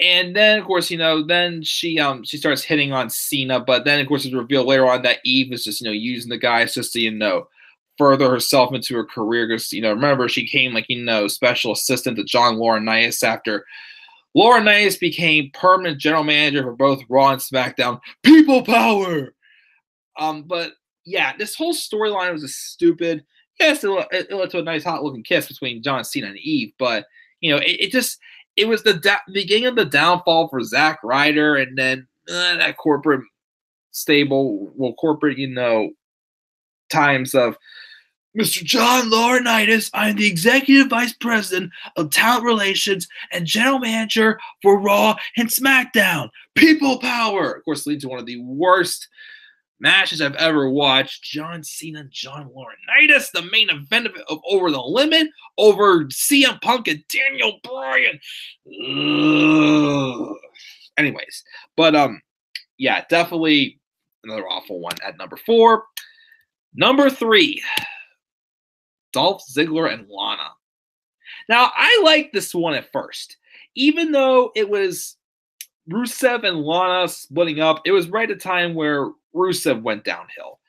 then, of course, then she starts hitting on Cena. But then, of course, it's revealed later on that Eve is just, using the guys just to, further herself into her career. Because, remember, she came special assistant to John Laurinaitis after Laurinaitis became permanent general manager for both Raw and SmackDown. People power! But yeah, this whole storyline was just stupid. Yes, it led to a nice hot-looking kiss between John Cena and Eve, but, it was the beginning of the downfall for Zack Ryder, and then that corporate times of Mr. John Laurinaitis, I'm the Executive Vice President of Talent Relations and General Manager for Raw and SmackDown. People power! Of course, leads to one of the worst matches I've ever watched. John Cena and John Laurinaitis, the main event of Over the Limit, over CM Punk and Daniel Bryan. Ugh. Anyways, but yeah, definitely another awful one at number 4. Number 3, Dolph Ziggler and Lana. Now, I liked this one at first. Even though it was Rusev and Lana splitting up, it was right at a time where Rusev went downhill.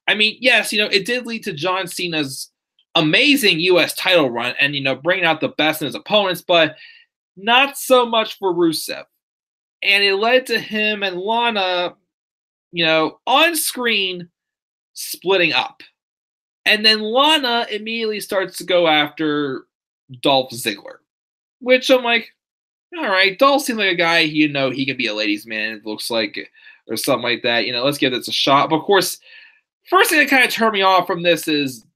I mean, yes, it did lead to John Cena's amazing U.S. title run and, bringing out the best in his opponents, but not so much for Rusev. And it led to him and Lana, on screen splitting up. And then Lana immediately starts to go after Dolph Ziggler, which I'm like, all right, Dolph seems like a guy, he can be a ladies' man, it looks like, or something like that. Let's give this a shot. But of course, first thing that kind of turned me off from this is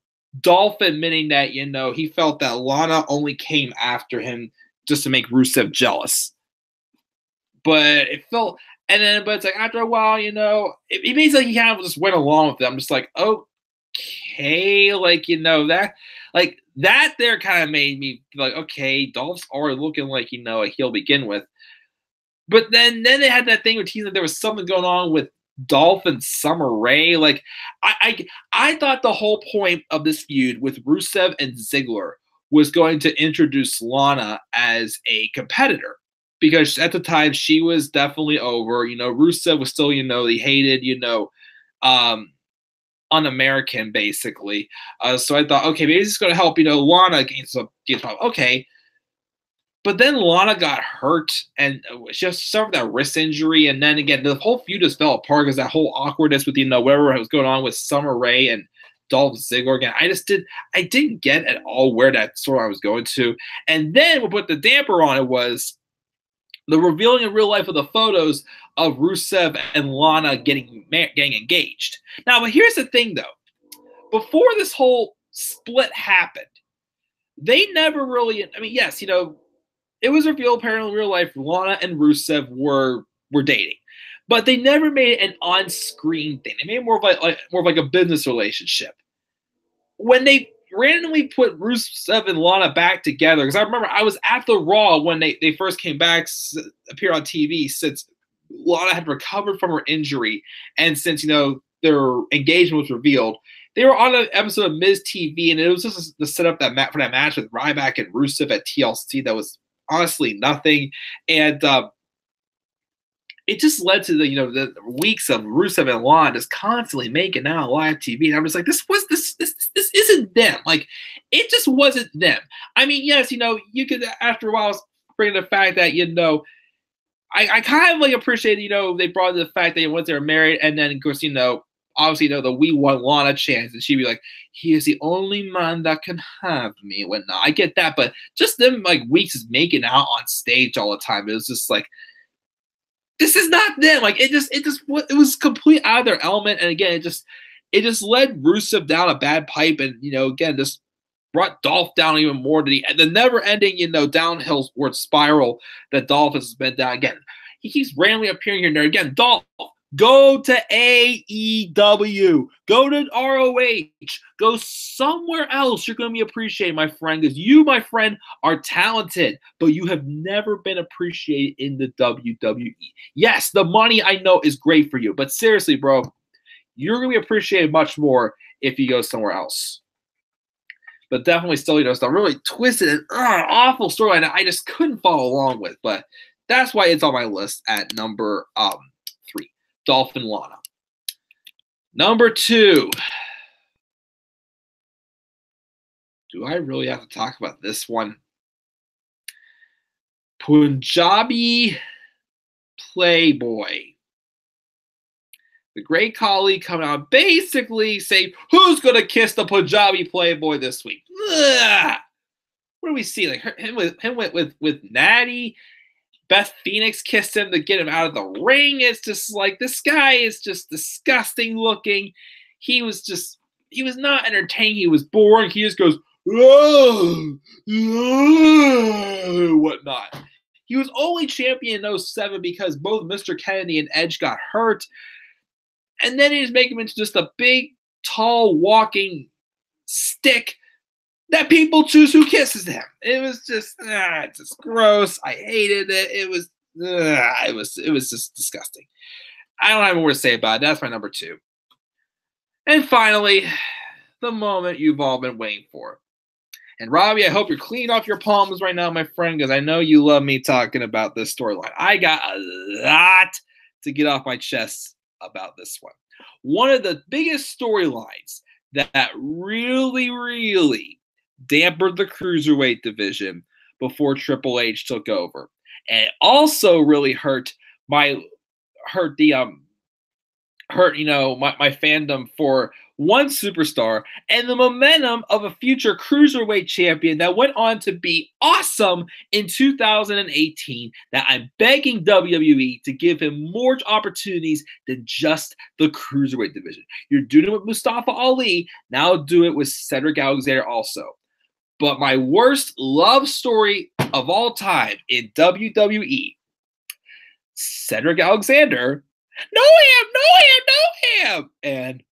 Dolph admitting that, he felt that Lana only came after him just to make Rusev jealous. But it felt, but it's like after a while, it means like he kind of just went along with it. I'm just like, okay, that there kind of made me feel like, okay, Dolph's already looking like, a heel to begin with. But then they had that thing where teasing that there was something going on with Dolph and Summer Rae. Like, I thought the whole point of this feud with Rusev and Ziggler was going to introduce Lana as a competitor. Because at the time, she was definitely over. Rusev was still, the hated, un-American, basically. So I thought, okay, maybe this is going to help, Lana gain some. Okay. But then Lana got hurt and she just suffered that wrist injury. And then again, the whole feud just fell apart because that whole awkwardness with, whatever was going on with Summer Rae and Dolph Ziggler again. I didn't get at all where that storyline was going to. And then what put the damper on it was the revealing in real life of the photos of Rusev and Lana getting engaged. Now, but here's the thing though. Before this whole split happened, they never really, yes, it was revealed apparently in real life Lana and Rusev were dating, but they never made it an on-screen thing. They made it more of like a business relationship. When they randomly put Rusev and Lana back together, because I remember I was at the Raw when they first came back, appeared on TV, since Lana had recovered from her injury, and since their engagement was revealed. They were on an episode of Miz TV, and it was just to set up for that match with Ryback and Rusev at TLC that was honestly nothing. And it just led to the weeks of Rusev and Lana just constantly making out on live TV. And I'm just like, this isn't them. Like, it just wasn't them. I mean, yes, you could, after a while, bring the fact that, I kind of like appreciate, they brought the fact that once they were married, and then, of course, obviously, the We Want Lana chance, and she'd be like, he is the only man that can have me, whatnot. I get that, but just them, like, weeks is making out on stage all the time. It was just like, this is not them. Like, it was complete out of their element, and again, it just led Rusev down a bad pipe, and, again, just brought Dolph down even more to the never-ending, downhill spiral that Dolph has been down. Again, he keeps randomly appearing here and there. Again, Dolph, go to AEW. Go to ROH. Go somewhere else. You're going to be appreciated, my friend, because you, my friend, are talented, but you have never been appreciated in the WWE. Yes, the money I know is great for you, but seriously, bro, you're going to be appreciated much more if you go somewhere else. But definitely still, it's a really twisted and awful storyline that I just couldn't follow along with. But that's why it's on my list at number 3. Dolph and Lana. Number 2. Do I really have to talk about this one? Punjabi Playboy. The great Khali coming out basically saying, who's going to kiss the Punjabi Playboy this week? Ugh. What do we see? Like him with Natty. Beth Phoenix kissed him to get him out of the ring. It's just like, this guy is just disgusting looking. He was not entertaining. He was boring. He just goes, oh, oh, whatnot. He was only champion in 07 because both Mr. Kennedy and Edge got hurt. And then he just make him into just a big, tall, walking stick that people choose who kisses him. It was just gross. I hated it. It was just disgusting. I don't have more to say about it. That's my number 2. And finally, the moment you've all been waiting for. And Robbie, I hope you're cleaning off your palms right now, my friend, because I know you love me talking about this storyline. I got a lot to get off my chest about this one. One of the biggest storylines that really, really dampened the cruiserweight division before Triple H took over, and it also really hurt my fandom for one superstar and the momentum of a future cruiserweight champion that went on to be awesome in 2018, that I'm begging WWE to give him more opportunities than just the cruiserweight division. You're doing it with Mustafa Ali, now do it with Cedric Alexander also. But my worst love story of all time in WWE, Cedric Alexander, know him, and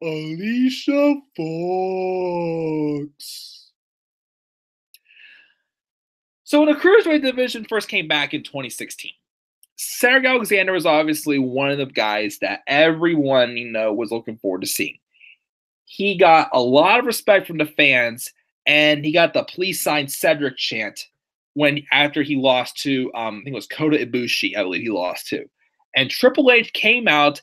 Alicia Fox. So when the Cruiserweight division first came back in 2016, Cedric Alexander was obviously one of the guys that everyone, was looking forward to seeing. He got a lot of respect from the fans, and he got the "Please sign Cedric" chant after he lost to, I think it was Kota Ibushi, I believe he lost to. And Triple H came out,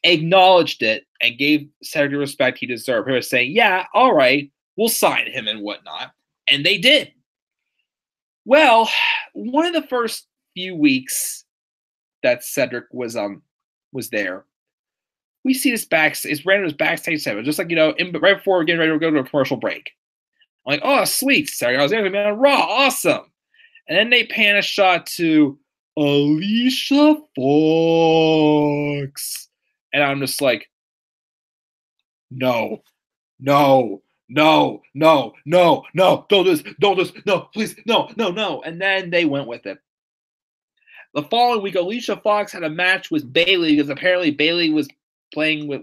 acknowledged it, and gave Cedric the respect he deserved. He was saying, yeah, all right, we'll sign him and whatnot. And they did. Well, one of the first few weeks that Cedric was there, we see this it's random backstage segment, just like right before we're getting ready to go to a commercial break. I'm like, oh sweet, Cedric Alexander man on Raw, awesome. And then they pan a shot to Alicia Fox. And I'm just like, no, no, no, no, no, no, don't do this, no, please, no, no, no. And then they went with it. The following week, Alicia Fox had a match with Bayley because apparently Bayley was playing with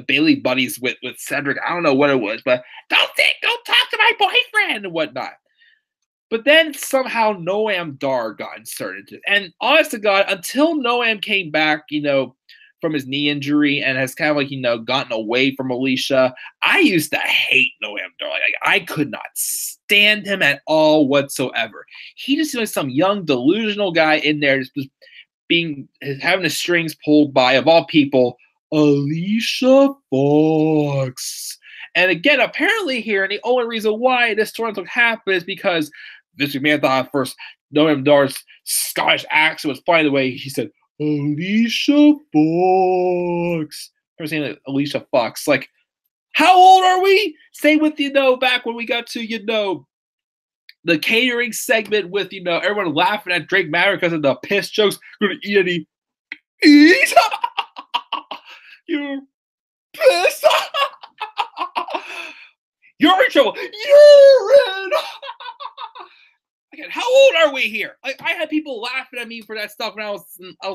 Bayley buddies with Cedric. I don't know what it was, but don't talk to my boyfriend and whatnot. But then somehow Noam Dar got inserted. And honest to God, until Noam came back, from his knee injury and has kind of gotten away from Alicia, I used to hate Noam Dar. Like I could not stand him at all whatsoever. He just seemed like some young delusional guy in there just having the strings pulled by, of all people, Alicia Fox. And again, apparently here, and the only reason why this tournament happened is because Vince McMahon thought at first Noam Dar's Scottish accent was funny the way he said, Alicia Fox. I was saying like, Alicia Fox. Like, how old are we? Same with, back when we got to, the catering segment with, everyone laughing at Drake Maverick because of the piss jokes. Going to eat any eat? You're pissed. You're in trouble. You're in. Again, how old are we here? Like, I had people laughing at me for that stuff when I was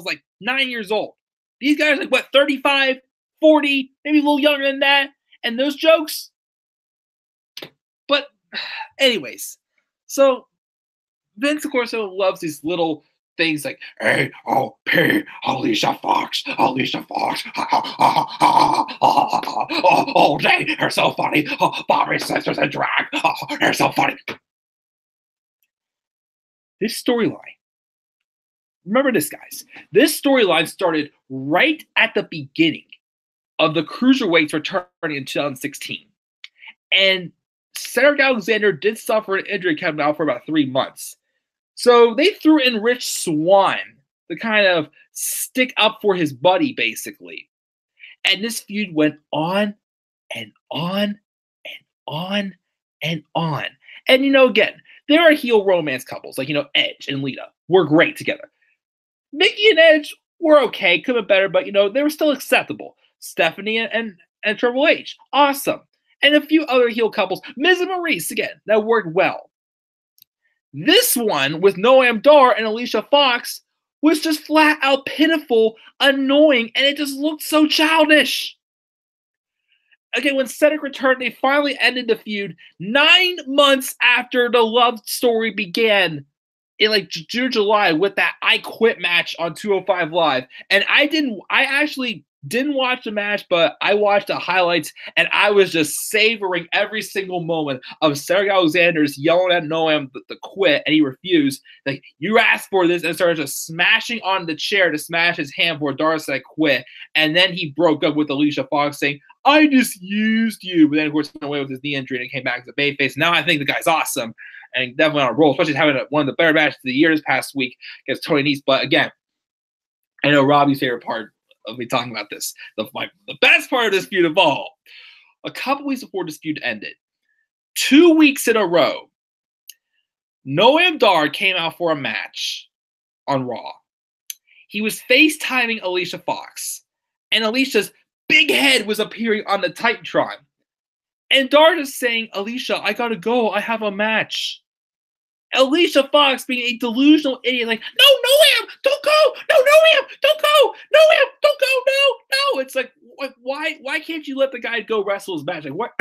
like 9 years old. These guys are like, what, 35, 40, maybe a little younger than that. And those jokes. But anyways, so Vince, of course, loves these little things like, hey, oh, P, Alicia Fox, Alicia Fox, oh, they are so funny. Oh, Bobby's sisters and drag, oh, they're so funny. This storyline, remember this, guys. This storyline started right at the beginning of the Cruiserweights returning in 2016. And Cedric Alexander did suffer an injury, kept out for about 3 months. So they threw in Rich Swann to kind of stick up for his buddy, basically. And this feud went on and on and on and on. And, again, there are heel romance couples like, Edge and Lita were great together. Nikki and Edge were okay, could have been better, but, they were still acceptable. Stephanie and Triple H, awesome. And a few other heel couples, Miz and Maurice, again, that worked well. This one with Noam Dar and Alicia Fox was just flat out pitiful, annoying, and it just looked so childish. Again, when Cedric returned, they finally ended the feud 9 months after the love story began in like June, July with that I Quit match on 205 Live. And I actually didn't watch the match, but I watched the highlights and I was just savoring every single moment of Cedric Alexander's yelling at Noam to quit, and he refused. Like, you asked for this, and started just smashing on the chair to smash his hand for Dar said quit. And then he broke up with Alicia Fox saying, I just used you. But then, of course, he went away with his knee injury and came back as a babyface. Now I think the guy's awesome and definitely on a roll, especially having one of the better matches of the year this past week against Tony Nese. But again, I know Robbie's favorite part of me talking about this. The best part of this feud of all, a couple weeks before this feud ended, 2 weeks in a row, Noam Dar came out for a match on Raw. He was FaceTiming Alicia Fox, and Alicia's big head was appearing on the Titantron. And Dar is saying, Alicia, I gotta go. I have a match. Alicia Fox being a delusional idiot, like, no, Noam, don't go. No, Noam, don't go. Noam, don't go. No. It's like, why can't you let the guy go wrestle his match? Like, what?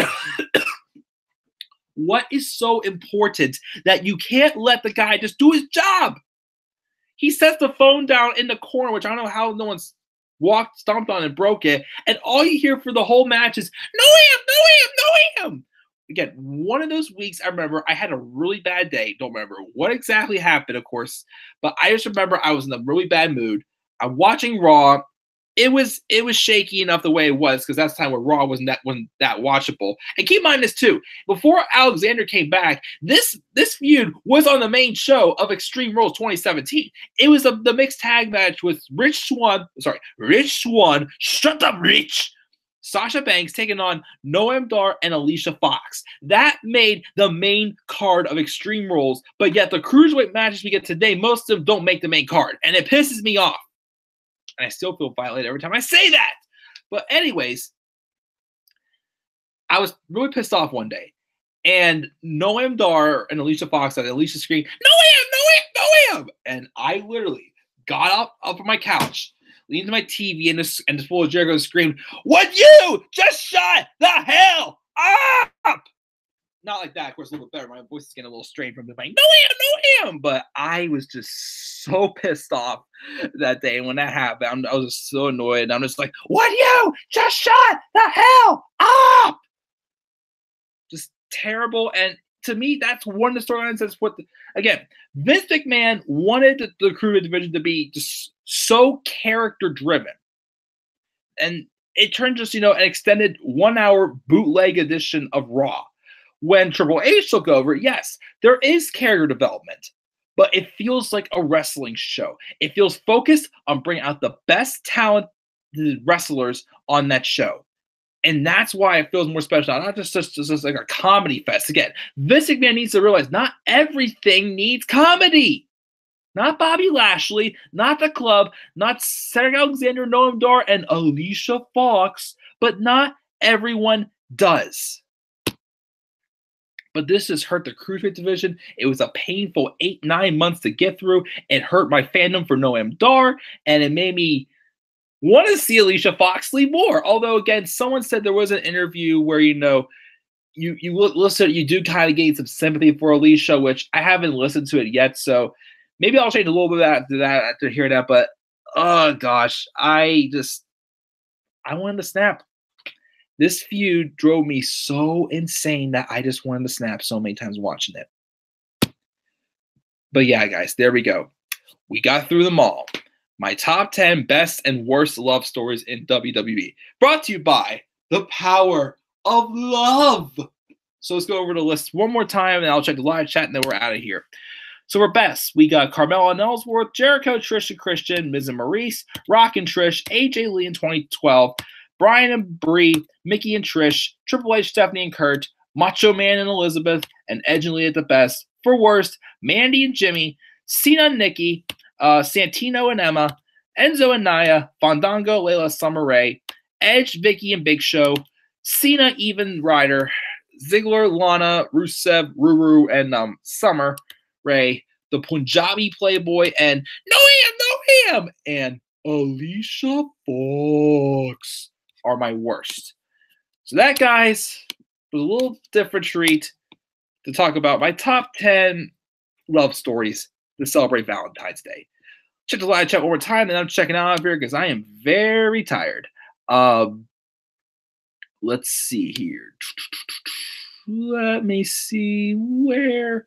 What is so important that you can't let the guy just do his job? He sets the phone down in the corner, which I don't know how no one's stomped on and broke it. And all you hear for the whole match is, Noam. Again, one of those weeks, I remember I had a really bad day. Don't remember what exactly happened, of course. But I just remember I was in a really bad mood. I'm watching Raw. it was shaky enough the way it was because that's the time where Raw wasn't that watchable. And keep in mind this too: before Alexander came back, this feud was on the main show of Extreme Rules 2017. It was the mixed tag match with Rich Swann. Shut up, Rich. Sasha Banks taking on Noam Dar and Alicia Fox. That made the main card of Extreme Rules, but yet the cruiserweight matches we get today, most of them don't make the main card, and it pisses me off. And I still feel violated every time I say that. But anyways, I was really pissed off one day. And Noam Dar and Alicia Fox said, Alicia screamed, Noam! And I literally got up from my couch, leaned to my TV, and just full of Jericho screamed, "Would you just shut the hell up?" Not like that, of course, a little bit better. My voice is getting a little strained from the like, no am. But I was just so pissed off that day. And when that happened, I was just so annoyed. I'm just like, would you just shut the hell up? Just terrible. And to me, that's one of the storylines. That's what, again, Vince McMahon wanted the Cruiserweight division to be just so character driven. And it turned just, an extended 1 hour bootleg edition of Raw. When Triple H took over, yes, there is character development, but it feels like a wrestling show. It feels focused on bringing out the best talented wrestlers on that show. And that's why it feels more special. Not just like a comedy fest. Again, Vince McMahon needs to realize not everything needs comedy. Not Bobby Lashley, not the club, not Cedric Alexander, Noam Dar, and Alicia Fox, but not everyone does. But this has hurt the Cruiserweight division. It was a painful 8-9 months to get through. It hurt my fandom for Noam Dar, and it made me want to see Alicia Fox leave more. Although, again, someone said there was an interview where, you listen, you do kind of gain some sympathy for Alicia, which I haven't listened to it yet. So maybe I'll change a little bit after hearing that. But, oh, gosh, I wanted to snap. This feud drove me so insane that I just wanted to snap so many times watching it. But yeah, guys, there we go. We got through them all. My top 10 best and worst love stories in WWE. Brought to you by the power of love. So let's go over the list one more time, and I'll check the live chat, and then we're out of here. So for best, we got Carmella and Ellsworth, Jericho, Trish and Christian, Miz and Maurice, Rock and Trish, AJ Lee in 2012, Brian and Brie, Mickey and Trish, Triple H, Stephanie and Kurt, Macho Man and Elizabeth, and Edge and Lee at the best. For worst, Mandy and Jimmy, Cena and Nikki, Santino and Emma, Enzo and Nia, Fandango, Layla, Summer Rae, Edge, Vicky and Big Show, Cena, Even Ryder, Ziggler, Lana, Rusev, Ruru, and Summer Rae, the Punjabi Playboy, and No Am, and Alicia Fox are my worst. So that, guys, was a little different treat to talk about my top 10 love stories to celebrate Valentine's Day. Check the live chat one more time, and I'm checking out here because I am very tired. Let's see here. Let me see where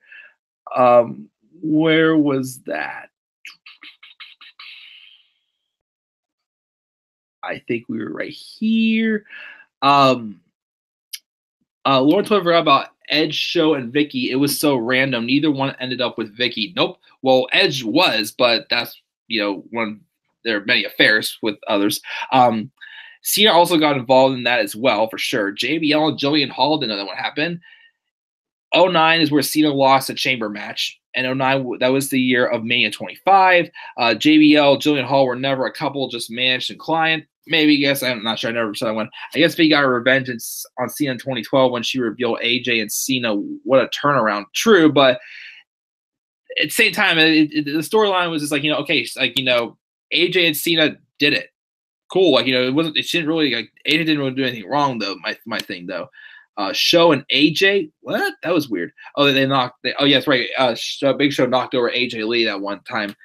was that? I think we were right here. Lauren told me about Edge, Show, and Vicky. It was so random. Neither one ended up with Vicky. Nope. Well, Edge was, but that's, one. There are many affairs with others. Cena also got involved in that as well, for sure. JBL and Jillian Hall didn't know what happened. 2009 is where Cena lost a chamber match. And 2009, that was the year of Mania 25. JBL, Jillian Hall were never a couple, just managed and client. Maybe, yes, I'm not sure. I never saw that one. I guess Vicky got her revenge on Cena in 2012 when she revealed AJ and Cena. What a turnaround. True, but at the same time, the storyline was just like, okay, AJ and Cena did it. Cool. It didn't really, AJ didn't really do anything wrong, though, my thing, though. Show and AJ, what? That was weird. Oh, yes, right. Big Show knocked over AJ Lee that one time.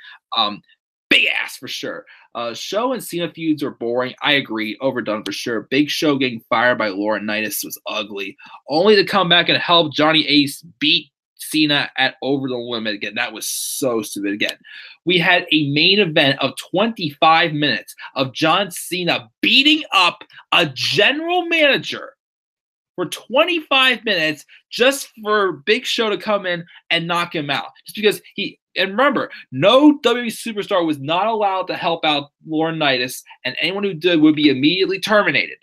Big ass for sure. Show and Cena feuds are boring. I agree. Overdone for sure. Big Show getting fired by Laurinaitis was ugly. Only to come back and help Johnny Ace beat Cena at Over the Limit again. That was so stupid again. We had a main event of 25 minutes of John Cena beating up a general manager for 25 minutes just for Big Show to come in and knock him out. Just because and remember, no WWE superstar was not allowed to help out Laurinaitis, and anyone who did would be immediately terminated.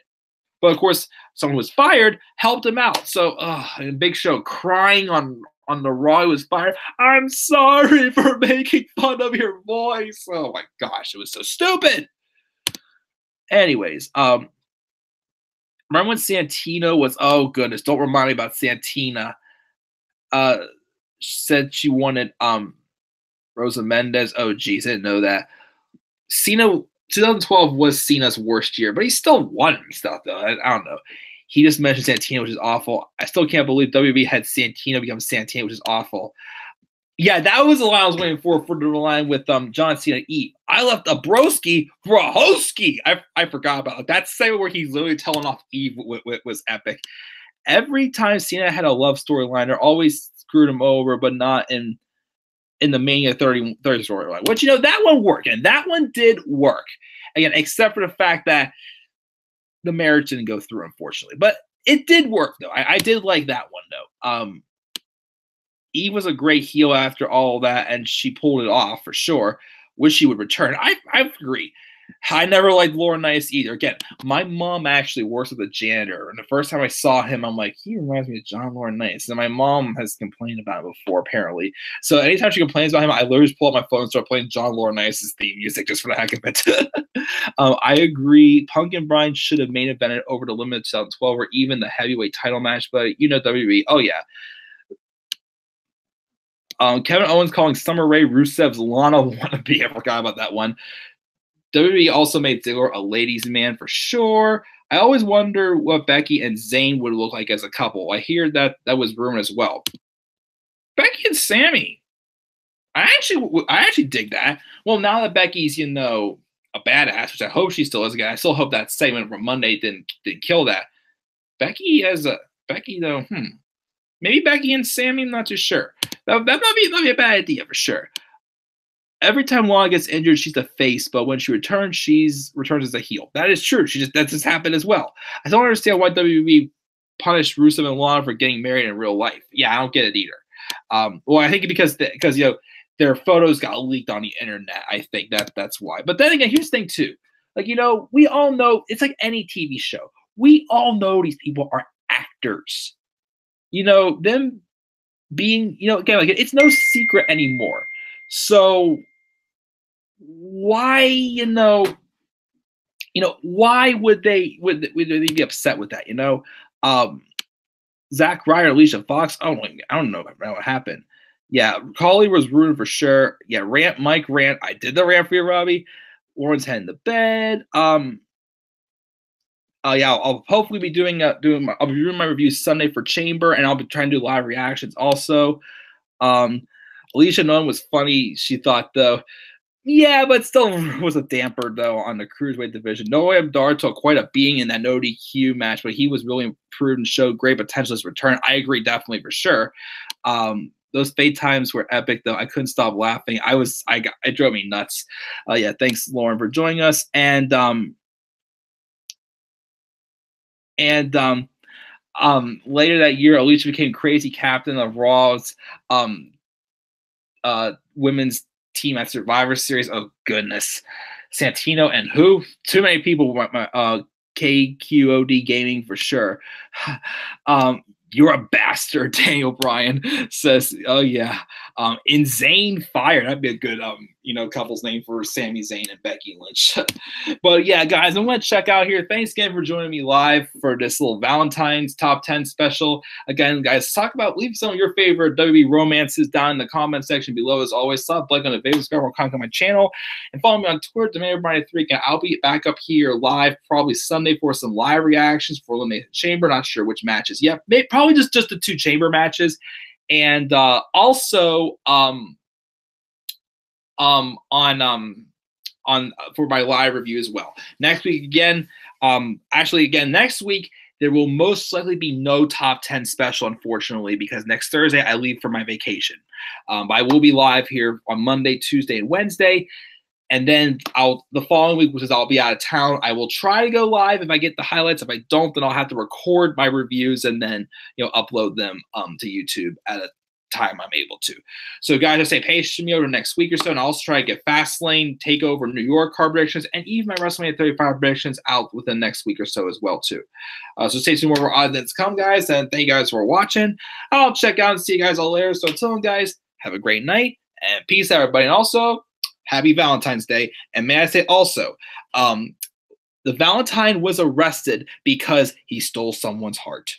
But of course, someone who was fired helped him out. So, and Big Show crying on the Raw he was fired. I'm sorry for making fun of your voice. Oh my gosh, it was so stupid. Anyways, remember when Santino was, oh goodness, don't remind me about Santina. Said she wanted Rosa Mendez. Oh geez, I didn't know that. Cena 2012 was Cena's worst year, but he still won stuff though. I don't know. He just mentioned Santino, which is awful. I still can't believe WWE had Santino become Santino, which is awful. Yeah, that was the line I was waiting for the line with John Cena Eve. I left a broski for a hoski. I forgot about it. That segment where he's literally telling off Eve was epic. Every time Cena had a love storyline, they're always screwed him over, but not in the Mania 30 storyline. Which, that one worked, and that one did work. Again, except for the fact that the marriage didn't go through, unfortunately. But it did work, though. I did like that one, though. Eve was a great heel after all that, and she pulled it off for sure. Wish she would return. I agree. I never liked Laurinaitis either. Again, my mom actually works with a janitor, and the first time I saw him, I'm like, he reminds me of John Laurinaitis. And my mom has complained about him before, apparently. So anytime she complains about him, I literally just pull up my phone and start playing John Laurinaitis' theme music just for the heck of it. I agree. Punk and Bryan should have main evented Over the Limit 2012 or even the heavyweight title match, but WWE. Oh yeah. Kevin Owens calling Summer Rae Rusev's Lana wannabe. I forgot about that one. WWE also made Ziggler a ladies' man for sure. I always wonder what Becky and Zayn would look like as a couple. I hear that was rumored as well. Becky and Sammy. I actually dig that. Well, now that Becky's, a badass, which I hope she still is again. I still hope that segment from Monday didn't kill that. Becky though, maybe Becky and Sammy, I'm not too sure. That might be a bad idea for sure. Every time Lana gets injured, she's a face, but when she returns, returns as a heel. That is true. That just happened as well. I don't understand why WWE punished Rusev and Lana for getting married in real life. Yeah, I don't get it either. Well, I think because their photos got leaked on the internet. I think that's why. But then again, here's the thing too. We all know it's like any TV show. We all know these people are actors. Them being, again, it's no secret anymore. So why, why would they be upset with that? Zack Ryder, Alicia Fox. I don't know what happened. Yeah, Collie was ruined for sure. Yeah, Mike rant. I did the rant for you, Robbie. Lauren's heading to bed. Yeah, I'll hopefully be doing my review Sunday for Chamber, and I'll be trying to do live reactions also. Alicia Nunn was funny. She thought though, yeah, but still was a damper though on the cruiserweight division. Noam Dar took quite a beating in that no DQ match, but he was really improved and showed great potential as return. I agree, definitely for sure. Those fate times were epic though. I couldn't stop laughing. It drove me nuts. Yeah, thanks Lauren for joining us. And later that year, Alicia became crazy captain of Raw's women's team at Survivor Series. Oh goodness, Santino and who? Too many people. KQOD Gaming for sure. You're a bastard, Daniel Bryan says. Oh yeah. Insane Fire. That'd be a good couple's name for Sami Zayn and Becky Lynch. But yeah, guys, I'm gonna check out here. Thanks again for joining me live for this little Valentine's top 10 special. Again, guys, leave some of your favorite WWE romances down in the comment section below. As always, stop like on the video, subscribe or comment on my channel, and follow me on Twitter, DemandBryan3. I'll be back up here live probably Sunday for some live reactions for Elimination Chamber. Not sure which matches yet. Probably just the 2 chamber matches. And also on for my live review as well. Next week again, next week There will most likely be no top 10 special, unfortunately, because next Thursday I leave for my vacation. But I will be live here on Monday, Tuesday, and Wednesday. And then the following week, which is I'll be out of town, I will try to go live if I get the highlights. If I don't, then I'll have to record my reviews and then upload them to YouTube at a time I'm able to. So guys, I say patient me over the next week or so, and I'll also try to get Fastlane, TakeOver, New York card predictions, and even my WrestleMania 35 predictions out within the next week or so as well too. So stay tuned for more odds that's come, guys, and thank you guys for watching. I'll check out and see you guys all later. So until then, guys, have a great night and peace, everybody. And also, happy Valentine's Day. And may I say also, the Valentine was arrested because he stole someone's heart.